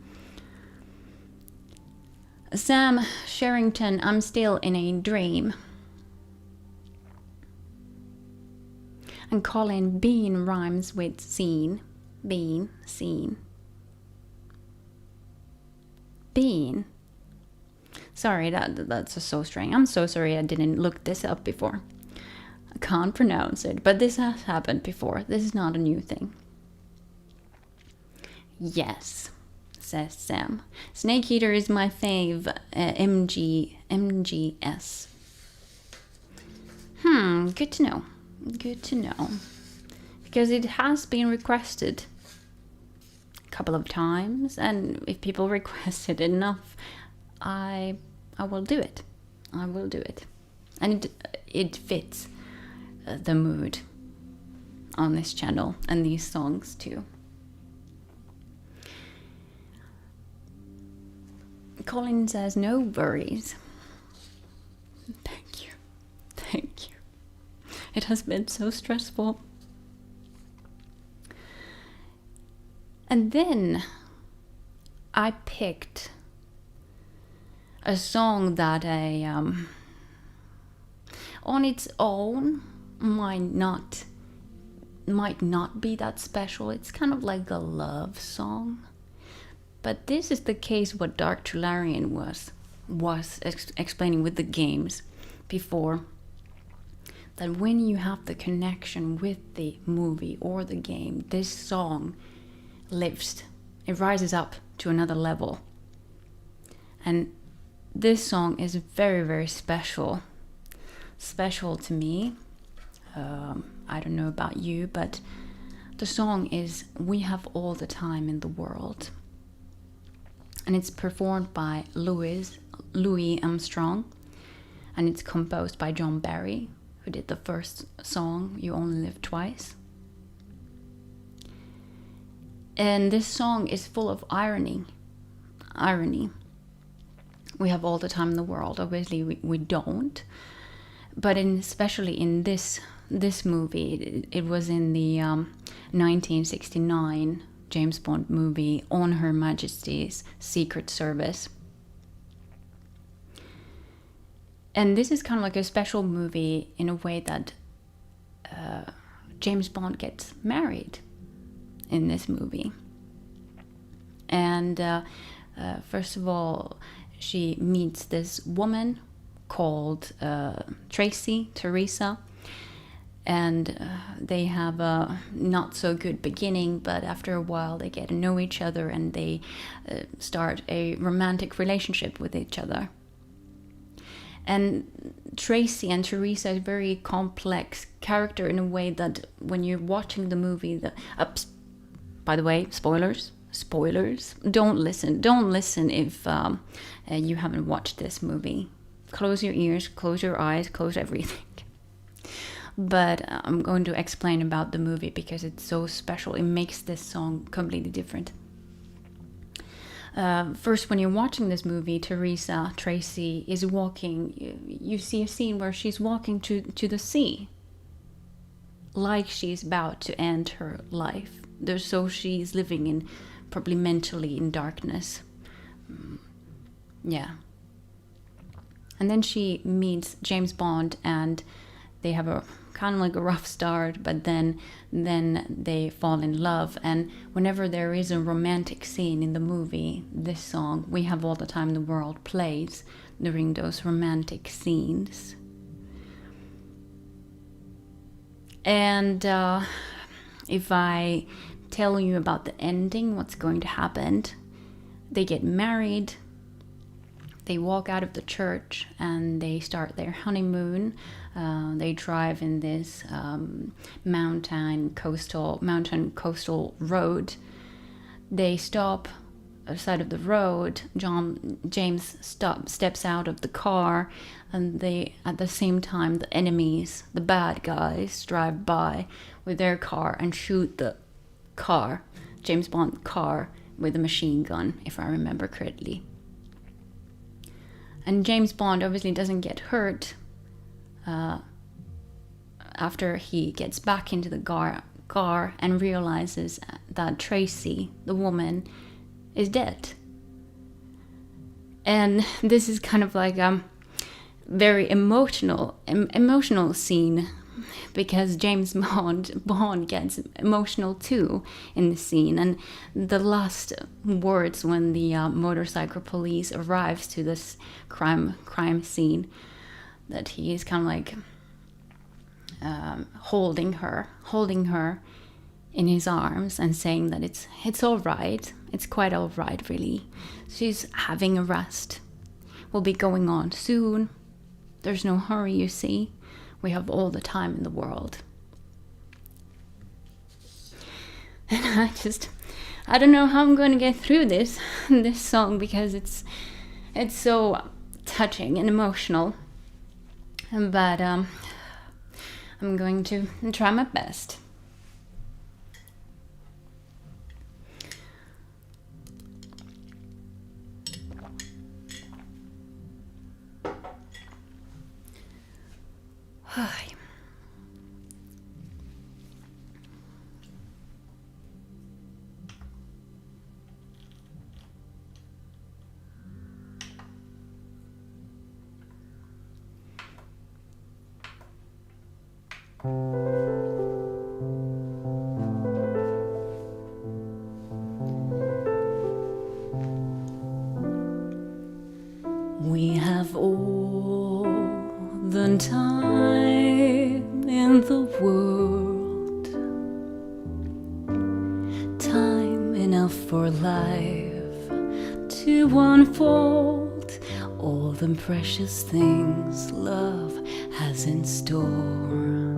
Sam Sherrington, I'm still in a dream. And Colin, Bean rhymes with scene. Bean, scene. Bean. Sorry, that's so strange. I'm so sorry I didn't look this up before. I can't pronounce it, but this has happened before. This is not a new thing. Yes, says Sam. Snake Eater is my fave. MGS. Good to know. Good to know. Because it has been requested a couple of times, and if people request it enough, I will do it. I will do it. And it fits the mood on this channel and these songs too. Colin says, "No worries." Thank you. Thank you. It has been so stressful. And then I picked a song that on its own might not be that special. It's kind of like a love song. But this is the case what Dark Tularian was explaining with the games before. That when you have the connection with the movie or the game, this song lifts. It rises up to another level. And this song is very, very special. Special to me. I don't know about you, but the song is "We Have All the Time in the World." And it's performed by Louis Armstrong. And it's composed by John Barry, who did the first song, "You Only Live Twice." And this song is full of irony. We have all the time in the world. Obviously, we don't. But especially in this movie, it was in the 1969 James Bond movie On Her Majesty's Secret Service. And this is kind of like a special movie in a way that James Bond gets married in this movie. And first of all, she meets this woman called Teresa, and they have a not so good beginning, but after a while they get to know each other and they start a romantic relationship with each other. And Tracy and Teresa is a very complex character in a way that when you're watching the movie, by the way, spoilers, don't listen if you haven't watched this movie. Close your ears, close your eyes, close everything. But I'm going to explain about the movie because it's so special. It makes this song completely different. First, when you're watching this movie, Teresa Tracy is walking. You see a scene where she's walking to the sea, like she's about to end her life. So she's living in, probably mentally in darkness. Yeah. And then she meets James Bond, and they have a kind of like a rough start, but then they fall in love. And whenever there is a romantic scene in the movie, this song, We Have All the Time in the World, plays during those romantic scenes. And if I tell you about the ending, what's going to happen, they get married, they walk out of the church, and they start their honeymoon. They drive in this mountain coastal road. They stop at the side of the road. James steps out of the car, and at the same time the enemies, the bad guys, drive by with their car and shoot the car, James Bond car, with a machine gun, if I remember correctly. And James Bond obviously doesn't get hurt after he gets back into the car and realizes that Tracy, the woman, is dead. And this is kind of like a very emotional scene, because James Bond gets emotional too in the scene. And the last words when the motorcycle police arrives to this crime scene, that he is kind of like holding her in his arms and saying that it's all right, it's quite all right, really. She's having a rest. We'll be going on soon. There's no hurry, you see. We have all the time in the world. And I don't know how I'm going to get through this song, because it's so touching and emotional. But I'm going to try my best. Hi. We have all the time in the world, time enough for life to unfold all the precious things love has in store.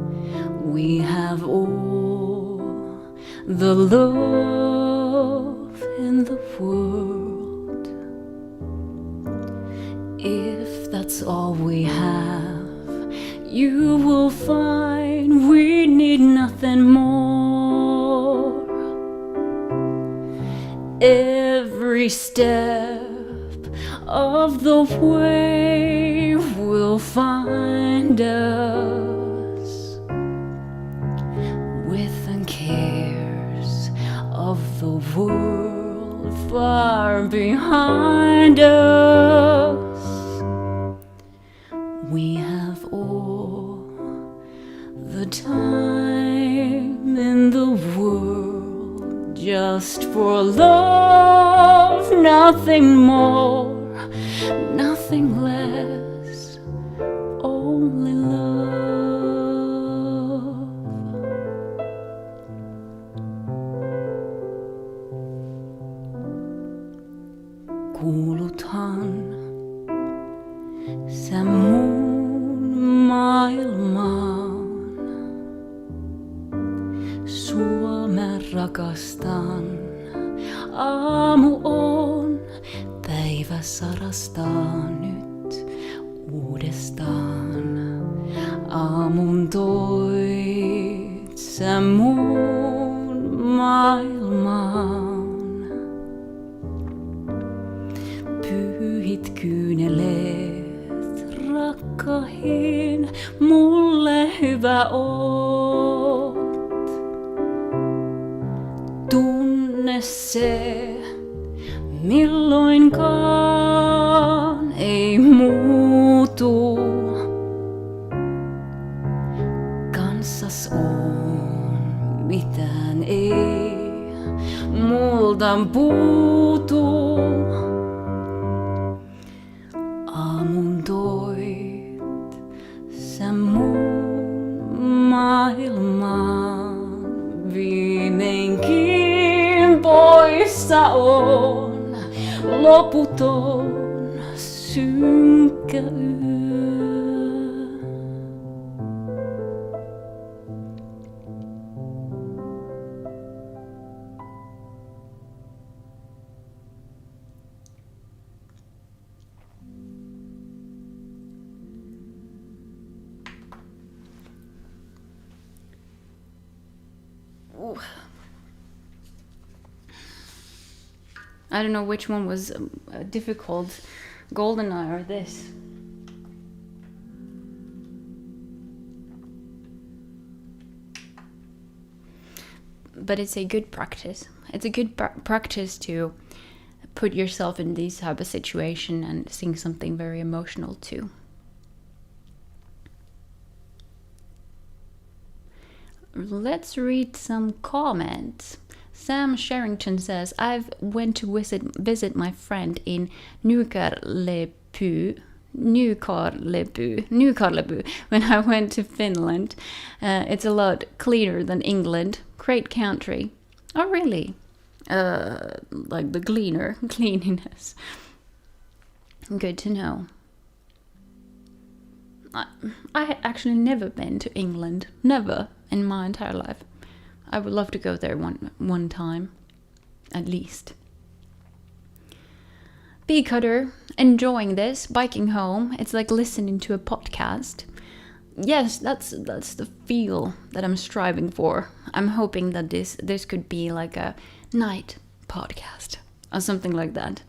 We have all the love in the world. If that's all we have, you will find we need nothing more. Every step of the way will find us with the cares of the world far behind us. We have all the time in the world just for love, nothing more, nothing less, only love. Kuuluthan sä mun maailmaan, sua mä rakastan. Aamu on, päivä sarastaa nyt uudestaan. Aamun toit sä mun maailmaan. pahin, mulle hyvä oot. Tunne se, milloinkaan ei muutu. Kanssas on, mitään ei multa puutu. Aamun toit sä mun maailmaan. Viimeinkin poissa on loputon synkkä yö. I don't know which one was difficult, GoldenEye or this. But it's a good practice. It's a good practice to put yourself in this type of situation and sing something very emotional too. Let's read some comments. Sam Sherrington says, I've went to visit my friend in Nykarleby when I went to Finland. It's a lot cleaner than England. Great country. Oh, really? Like the cleanliness. Good to know. I actually never been to England. Never in my entire life. I would love to go there one time, at least. Bee Cutter, enjoying this, biking home. It's like listening to a podcast. Yes, that's the feel that I'm striving for. I'm hoping that this could be like a night podcast or something like that.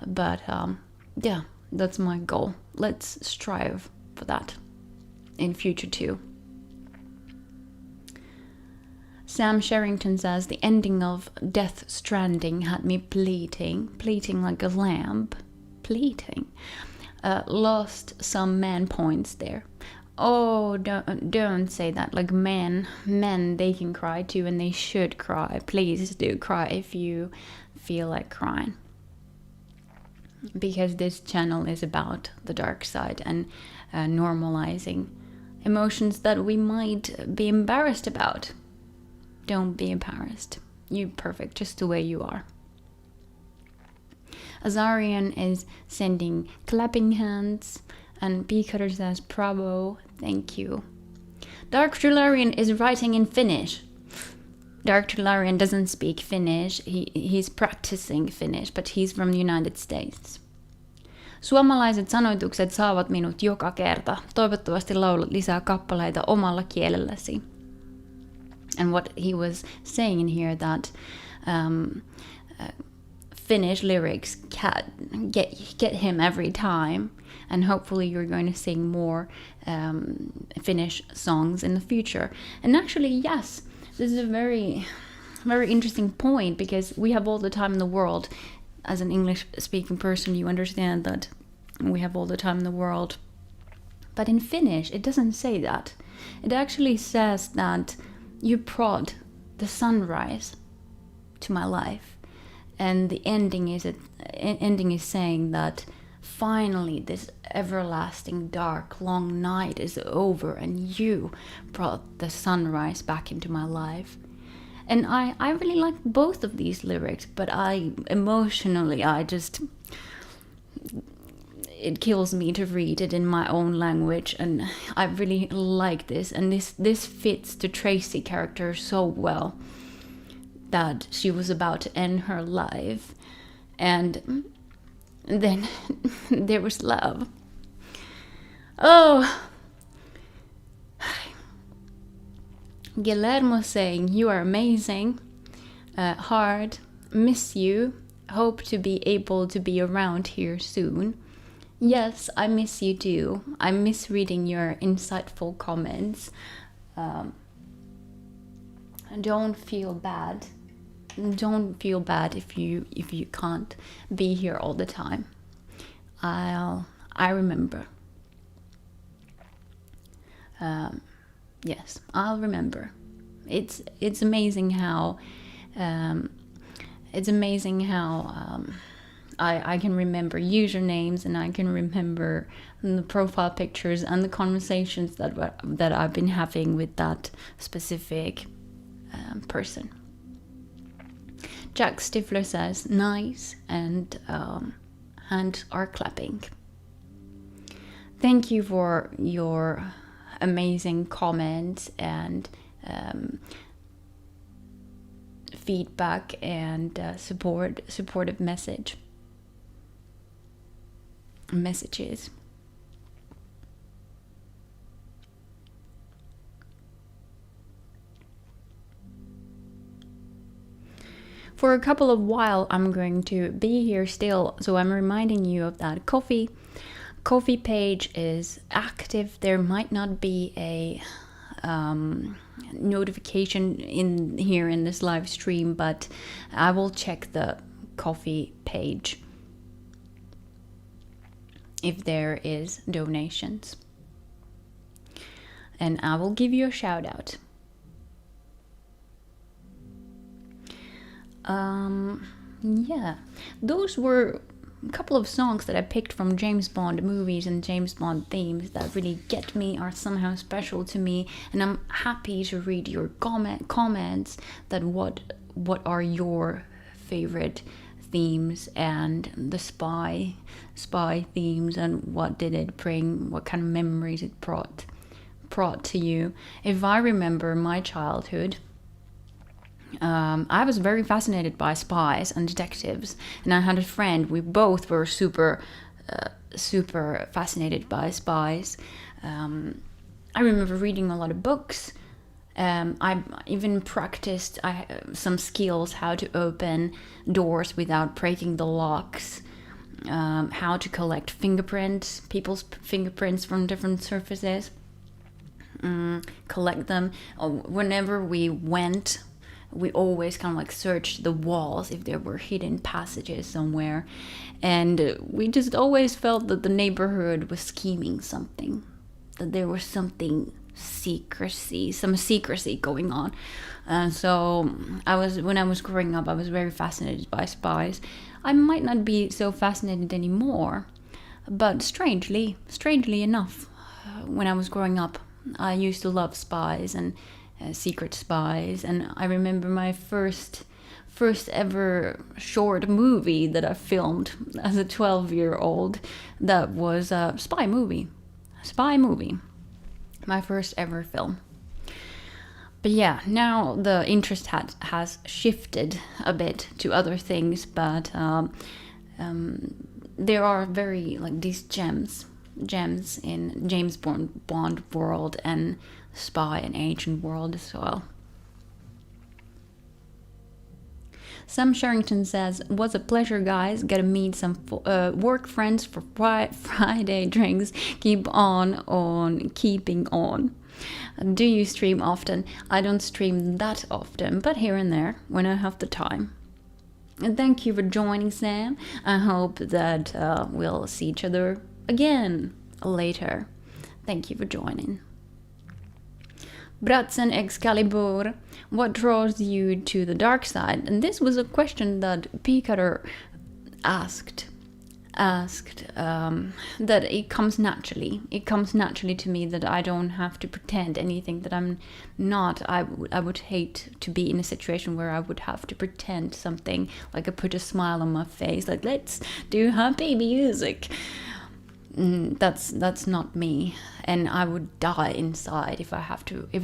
But yeah, that's my goal. Let's strive for that in future too. Sam Sherrington says, the ending of Death Stranding had me pleating like a lamb. Pleating. Lost some man points there. Oh, don't say that. Like men, they can cry too, and they should cry. Please do cry if you feel like crying. Because this channel is about the dark side and normalizing emotions that we might be embarrassed about. Don't be embarrassed. You're perfect just the way you are. Azarian is sending clapping hands, and Bee Cutter says, bravo, thank you. Dark Trilarian is writing in Finnish. Dark Trilarian doesn't speak Finnish. He's practicing Finnish, but he's from the United States. Suomalaiset sanoitukset saavat minut joka kerta. Toivottavasti laulat lisää kappaleita omalla kielelläsi. And what he was saying in here that Finnish lyrics get him every time, and hopefully you're going to sing more Finnish songs in the future. And actually, yes, this is a very, very interesting point, because we have all the time in the world. As an English-speaking person, you understand that we have all the time in the world. But in Finnish, it doesn't say that. It actually says that you brought the sunrise to my life, and the ending is saying that finally this everlasting dark long night is over, and you brought the sunrise back into my life. And I really like both of these lyrics, but it kills me to read it in my own language, and I really like this, and this fits the Tracy character so well, that she was about to end her life, and then there was love. Oh, Guillermo saying, you are amazing, hard, miss you, hope to be able to be around here soon. Yes, I miss you too. I miss reading your insightful comments. Don't feel bad. Don't feel bad if you can't be here all the time. I remember. Yes, I'll remember. It's amazing how I can remember usernames, and I can remember the profile pictures and the conversations that I've been having with that specific person. Jack Stifler says nice, and hands are clapping. Thank you for your amazing comments and feedback and supportive messages. For a couple of while I'm going to be here still, so I'm reminding you of that. Coffee page is active. There might not be a notification in this live stream, but I will check the Coffee page if there is donations, and I will give you a shout out. Yeah, those were a couple of songs that I picked from James Bond movies and James Bond themes that really get me, are somehow special to me, and I'm happy to read your comments that what are your favorite themes and the spy themes, and what did it bring, what kind of memories it brought to you. If I remember my childhood, I was very fascinated by spies and detectives, and I had a friend. We both were super fascinated by spies. I remember reading a lot of books. I even practiced some skills, how to open doors without breaking the locks, how to collect fingerprints, people's fingerprints from different surfaces, collect them. Whenever we went, we always kind of like searched the walls if there were hidden passages somewhere, and we just always felt that the neighborhood was scheming something, that there was some secrecy going on. So when I was growing up, I was very fascinated by spies. I might not be so fascinated anymore, but strangely enough, when I was growing up, I used to love spies and secret spies, and I remember my first ever short movie that I filmed as a 12-year-old. That was a spy movie, my first ever film. But yeah, now the interest has shifted a bit to other things, but there are very like these gems in James Bond world and spy and agent world as well. Sam Sherrington says, "Was a pleasure, guys. Gotta meet some work friends for Friday drinks. Keep on keeping on." Do you stream often? I don't stream that often, but here and there when I have the time. And thank you for joining, Sam. I hope that we'll see each other again later. Thank you for joining. Bratsen Excalibur, what draws you to the dark side? And this was a question that P. Cutter asked that it comes naturally. It comes naturally to me that I don't have to pretend anything that I'm not. I would hate to be in a situation where I would have to pretend something, like I put a smile on my face, like let's do happy music. That's not me, and I would die inside if I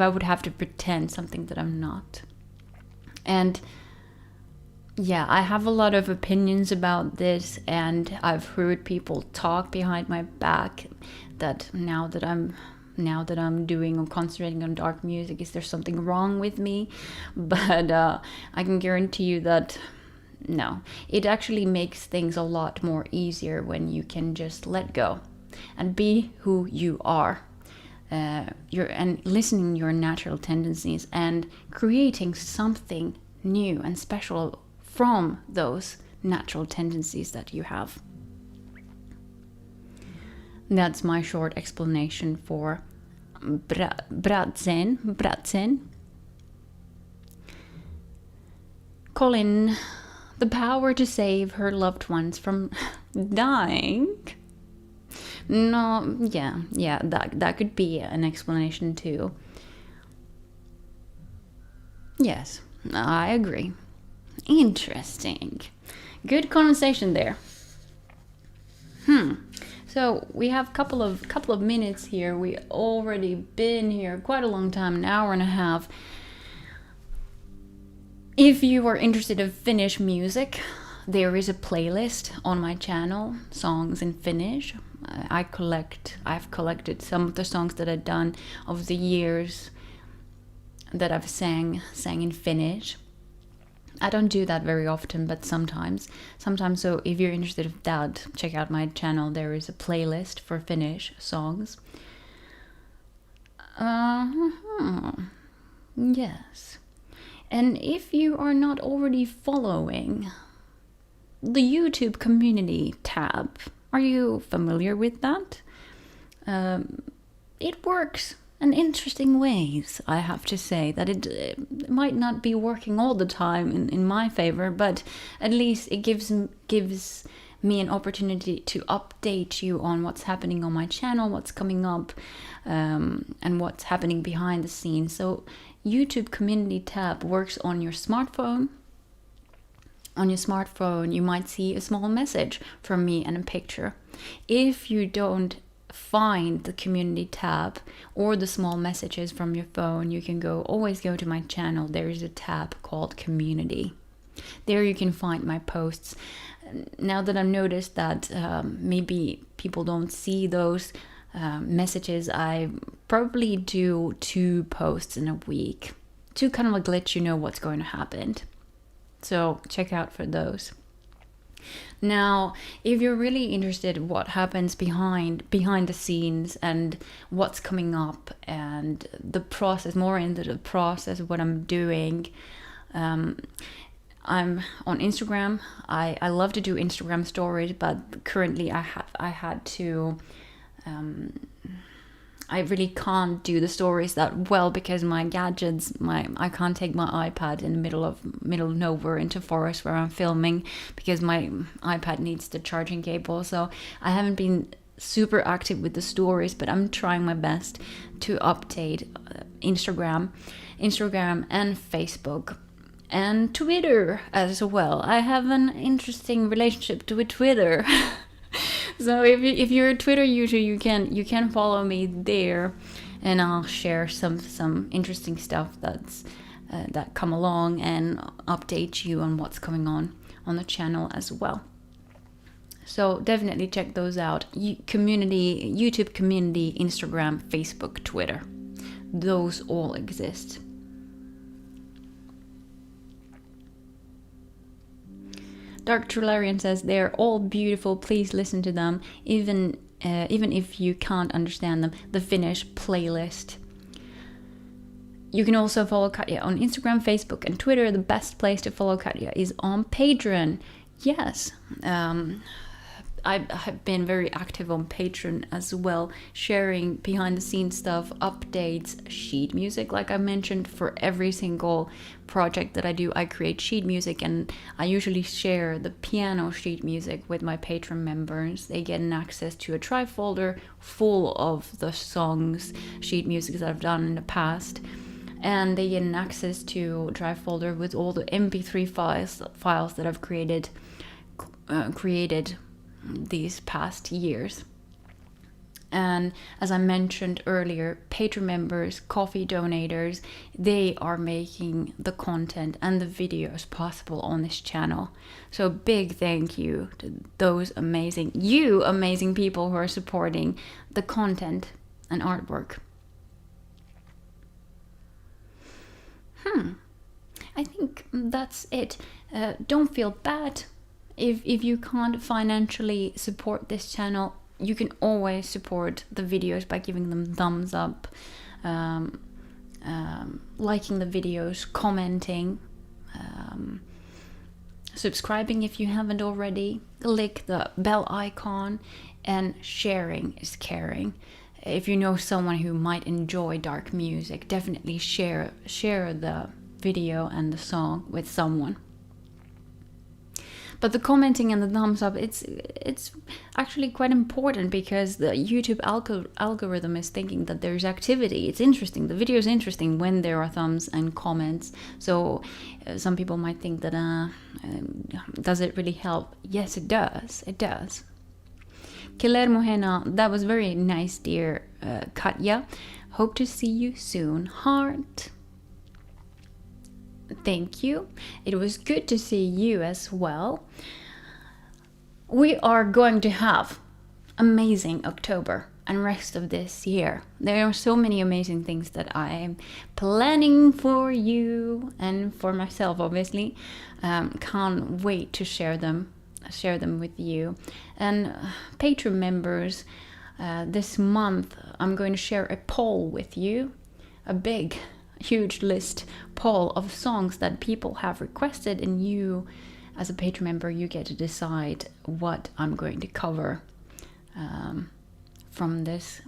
would have to pretend something that I'm not. And yeah, I have a lot of opinions about this, and I've heard people talk behind my back that now that I'm doing or concentrating on dark music, is there something wrong with me? But I can guarantee you that No, it actually makes things a lot more easier when you can just let go and be who you are. And listening your natural tendencies and creating something new and special from those natural tendencies that you have. That's my short explanation for bratsen. Colin, the power to save her loved ones from dying. No, yeah, that could be an explanation too. Yes, I agree. Interesting. Good conversation there. So we have couple of minutes here. We already been here quite a long time, an hour and a half. If you are interested in Finnish music, there is a playlist on my channel, Songs in Finnish. I've collected some of the songs that I've done over the years that I've sang in Finnish. I don't do that very often, but sometimes. So if you're interested in that, check out my channel. There is a playlist for Finnish songs. Yes. And if you are not already following the YouTube community tab, are you familiar with that? It works in interesting ways, I have to say. That it might not be working all the time in my favor, but at least it gives me an opportunity to update you on what's happening on my channel, what's coming up, and what's happening behind the scenes. So YouTube community tab works on your smartphone. On your smartphone, you might see a small message from me and a picture. If you don't find the community tab or the small messages from your phone, you can always go to my channel. There is a tab called Community. There you can find my posts. Now that I've noticed that maybe people don't see those messages, I probably do 2 posts in a week to kind of like let you know what's going to happen. So check out for those. Now, if you're really interested in what happens behind the scenes and what's coming up and the process, more into the process of what I'm doing, I'm on Instagram. I love to do Instagram stories, but currently I had to. I really can't do the stories that well because my gadgets, I can't take my iPad in the middle of nowhere into forest where I'm filming because my iPad needs the charging cable. So I haven't been super active with the stories, but I'm trying my best to update Instagram and Facebook and Twitter as well. I have an interesting relationship with Twitter. So if you're a Twitter user, you can follow me there, and I'll share some interesting stuff that come along and update you on what's going on the channel as well. So definitely check those out. Community, YouTube community, Instagram, Facebook, Twitter. Those all exist. Dark Trularian says they're all beautiful. Please listen to them, even if you can't understand them. The Finnish playlist. You can also follow Katja on Instagram, Facebook, and Twitter. The best place to follow Katja is on Patreon. Yes, I've been very active on Patreon as well, sharing behind the scenes stuff, updates, sheet music. Like I mentioned, for every single project that I do, I create sheet music, and I usually share the piano sheet music with my Patreon members. They get an access to a trifolder full of the songs, sheet music that I've done in the past, and they get an access to a trifolder with all the MP3 files that I've created these past years. And as I mentioned earlier, Patreon members, coffee donators, they are making the content and the videos possible on this channel. So big thank you to those amazing people who are supporting the content and artwork. I think that's it. Don't feel bad if you can't financially support this channel. You can always support the videos by giving them thumbs up, liking the videos, commenting, subscribing if you haven't already, click the bell icon, and sharing is caring. If you know someone who might enjoy dark music, definitely share the video and the song with someone. But the commenting and the thumbs up, it's actually quite important, because the YouTube algorithm is thinking that there's activity. It's interesting. The video is interesting when there are thumbs and comments. So some people might think that, does it really help? Yes, it does. It does. Kilermo Hena, that was very nice, dear Katja. Hope to see you soon. Heart. Thank you. It was good to see you as well. We are going to have amazing October and rest of this year. There are so many amazing things that I am planning for you and for myself, obviously. Can't wait to share them with you. And Patreon members, this month I'm going to share a poll with you, a huge list poll of songs that people have requested, and you as a Patreon member, you get to decide what I'm going to cover from this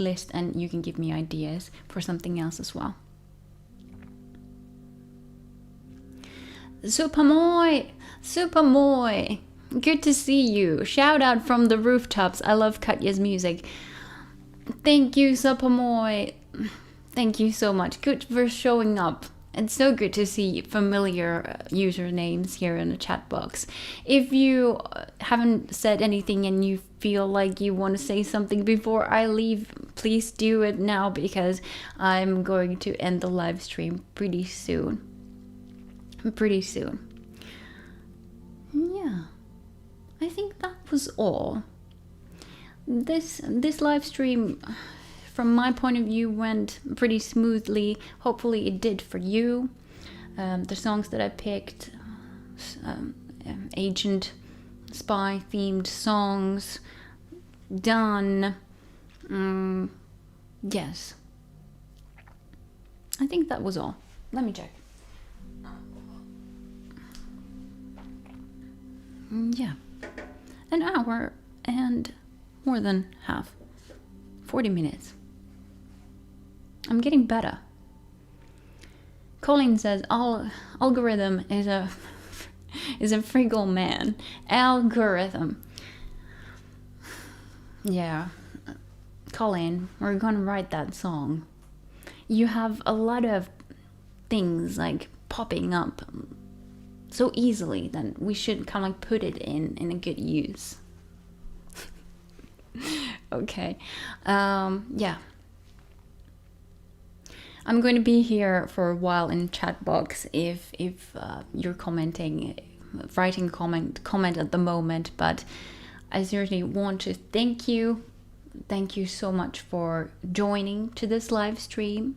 list, and you can give me ideas for something else as well. Supermoy, good to see you. Shout out from the rooftops. I love Katja's music. Thank you, Supermoy. Thank you so much. Good for showing up. It's so good to see familiar usernames here in the chat box. If you haven't said anything and you feel like you want to say something before I leave, please do it now, because I'm going to end the live stream pretty soon. Yeah, I think that was all. This live stream, from my point of view, went pretty smoothly. Hopefully it did for you. The songs that I picked, agent, spy themed songs, done. Yes. I think that was all. Let me check. Yeah. An hour and more than half. 40 minutes. I'm getting better. Colin says algorithm is a friggle man. Algorithm. Yeah. Colin, we're gonna write that song. You have a lot of things like popping up so easily that we should kind of like put it in a good use. Okay. Yeah. I'm going to be here for a while in chat box if you're commenting, writing comment at the moment, but I seriously want to thank you. Thank you so much for joining to this live stream.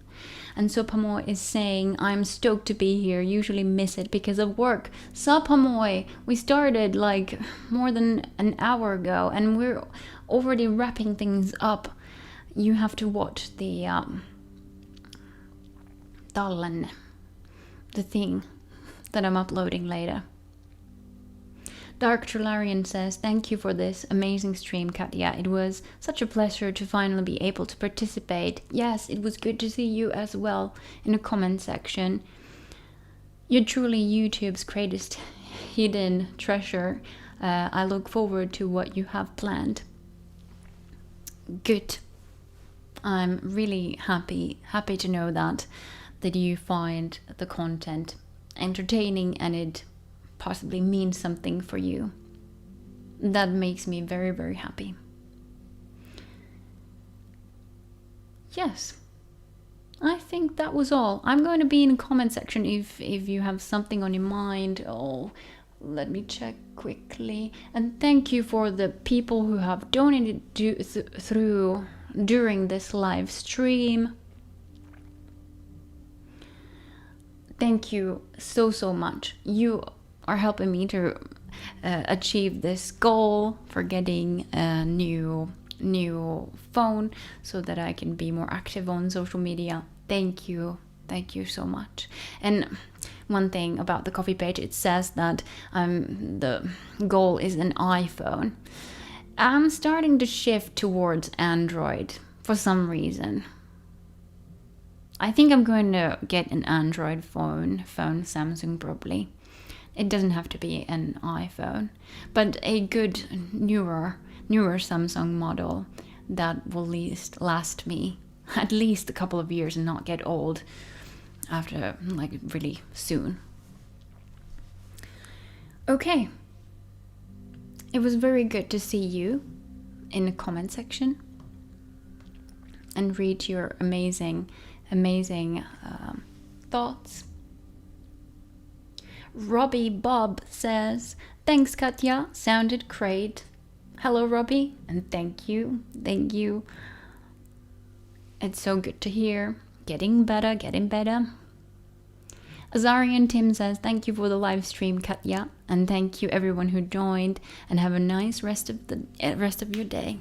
And Sopamoy is saying, I'm stoked to be here, usually miss it because of work. Sopamoy, we started like more than an hour ago and we're already wrapping things up. You have to watch the Tallen, the thing that I'm uploading later. Dark Trillarian says, thank you for this amazing stream, Katja. It was such a pleasure to finally be able to participate. Yes, it was good to see you as well in the comment section. You're truly YouTube's greatest hidden treasure. I look forward to what you have planned. Good. I'm really happy to know that you find the content entertaining and it possibly means something for you. That makes me very, very happy. Yes, I think that was all. I'm going to be in the comment section if you have something on your mind. Oh, let me check quickly. And thank you for the people who have donated during this live stream. thank you so much. You are helping me to achieve this goal for getting a new phone so that I can be more active on social media. Thank you so much. And one thing about the coffee page, it says that the goal is an iPhone. I'm starting to shift towards Android for some reason. I think I'm going to get an Android phone, Samsung probably. It doesn't have to be an iPhone, but a good newer Samsung model that will last me at least a couple of years and not get old after, like, really soon. Okay. It was very good to see you in the comment section and read your amazing thoughts. Robbie Bob says, thanks Katja, sounded great. Hello Robbie, and thank you. It's so good to hear. Getting better. Azarian Tim says, thank you for the live stream, Katja, and thank you everyone who joined, and have a nice rest of your day.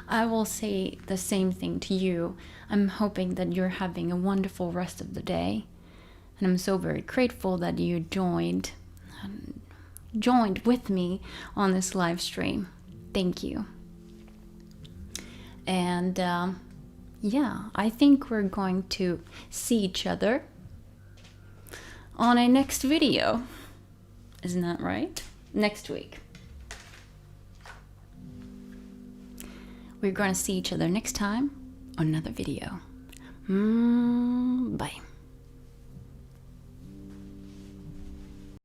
I will say the same thing to you. I'm hoping that you're having a wonderful rest of the day, and I'm so very grateful that you joined with me on this live stream. Thank you. And I think we're going to see each other on a next video. Isn't that right? Next week. We're going to see each other next time on another video. Bye.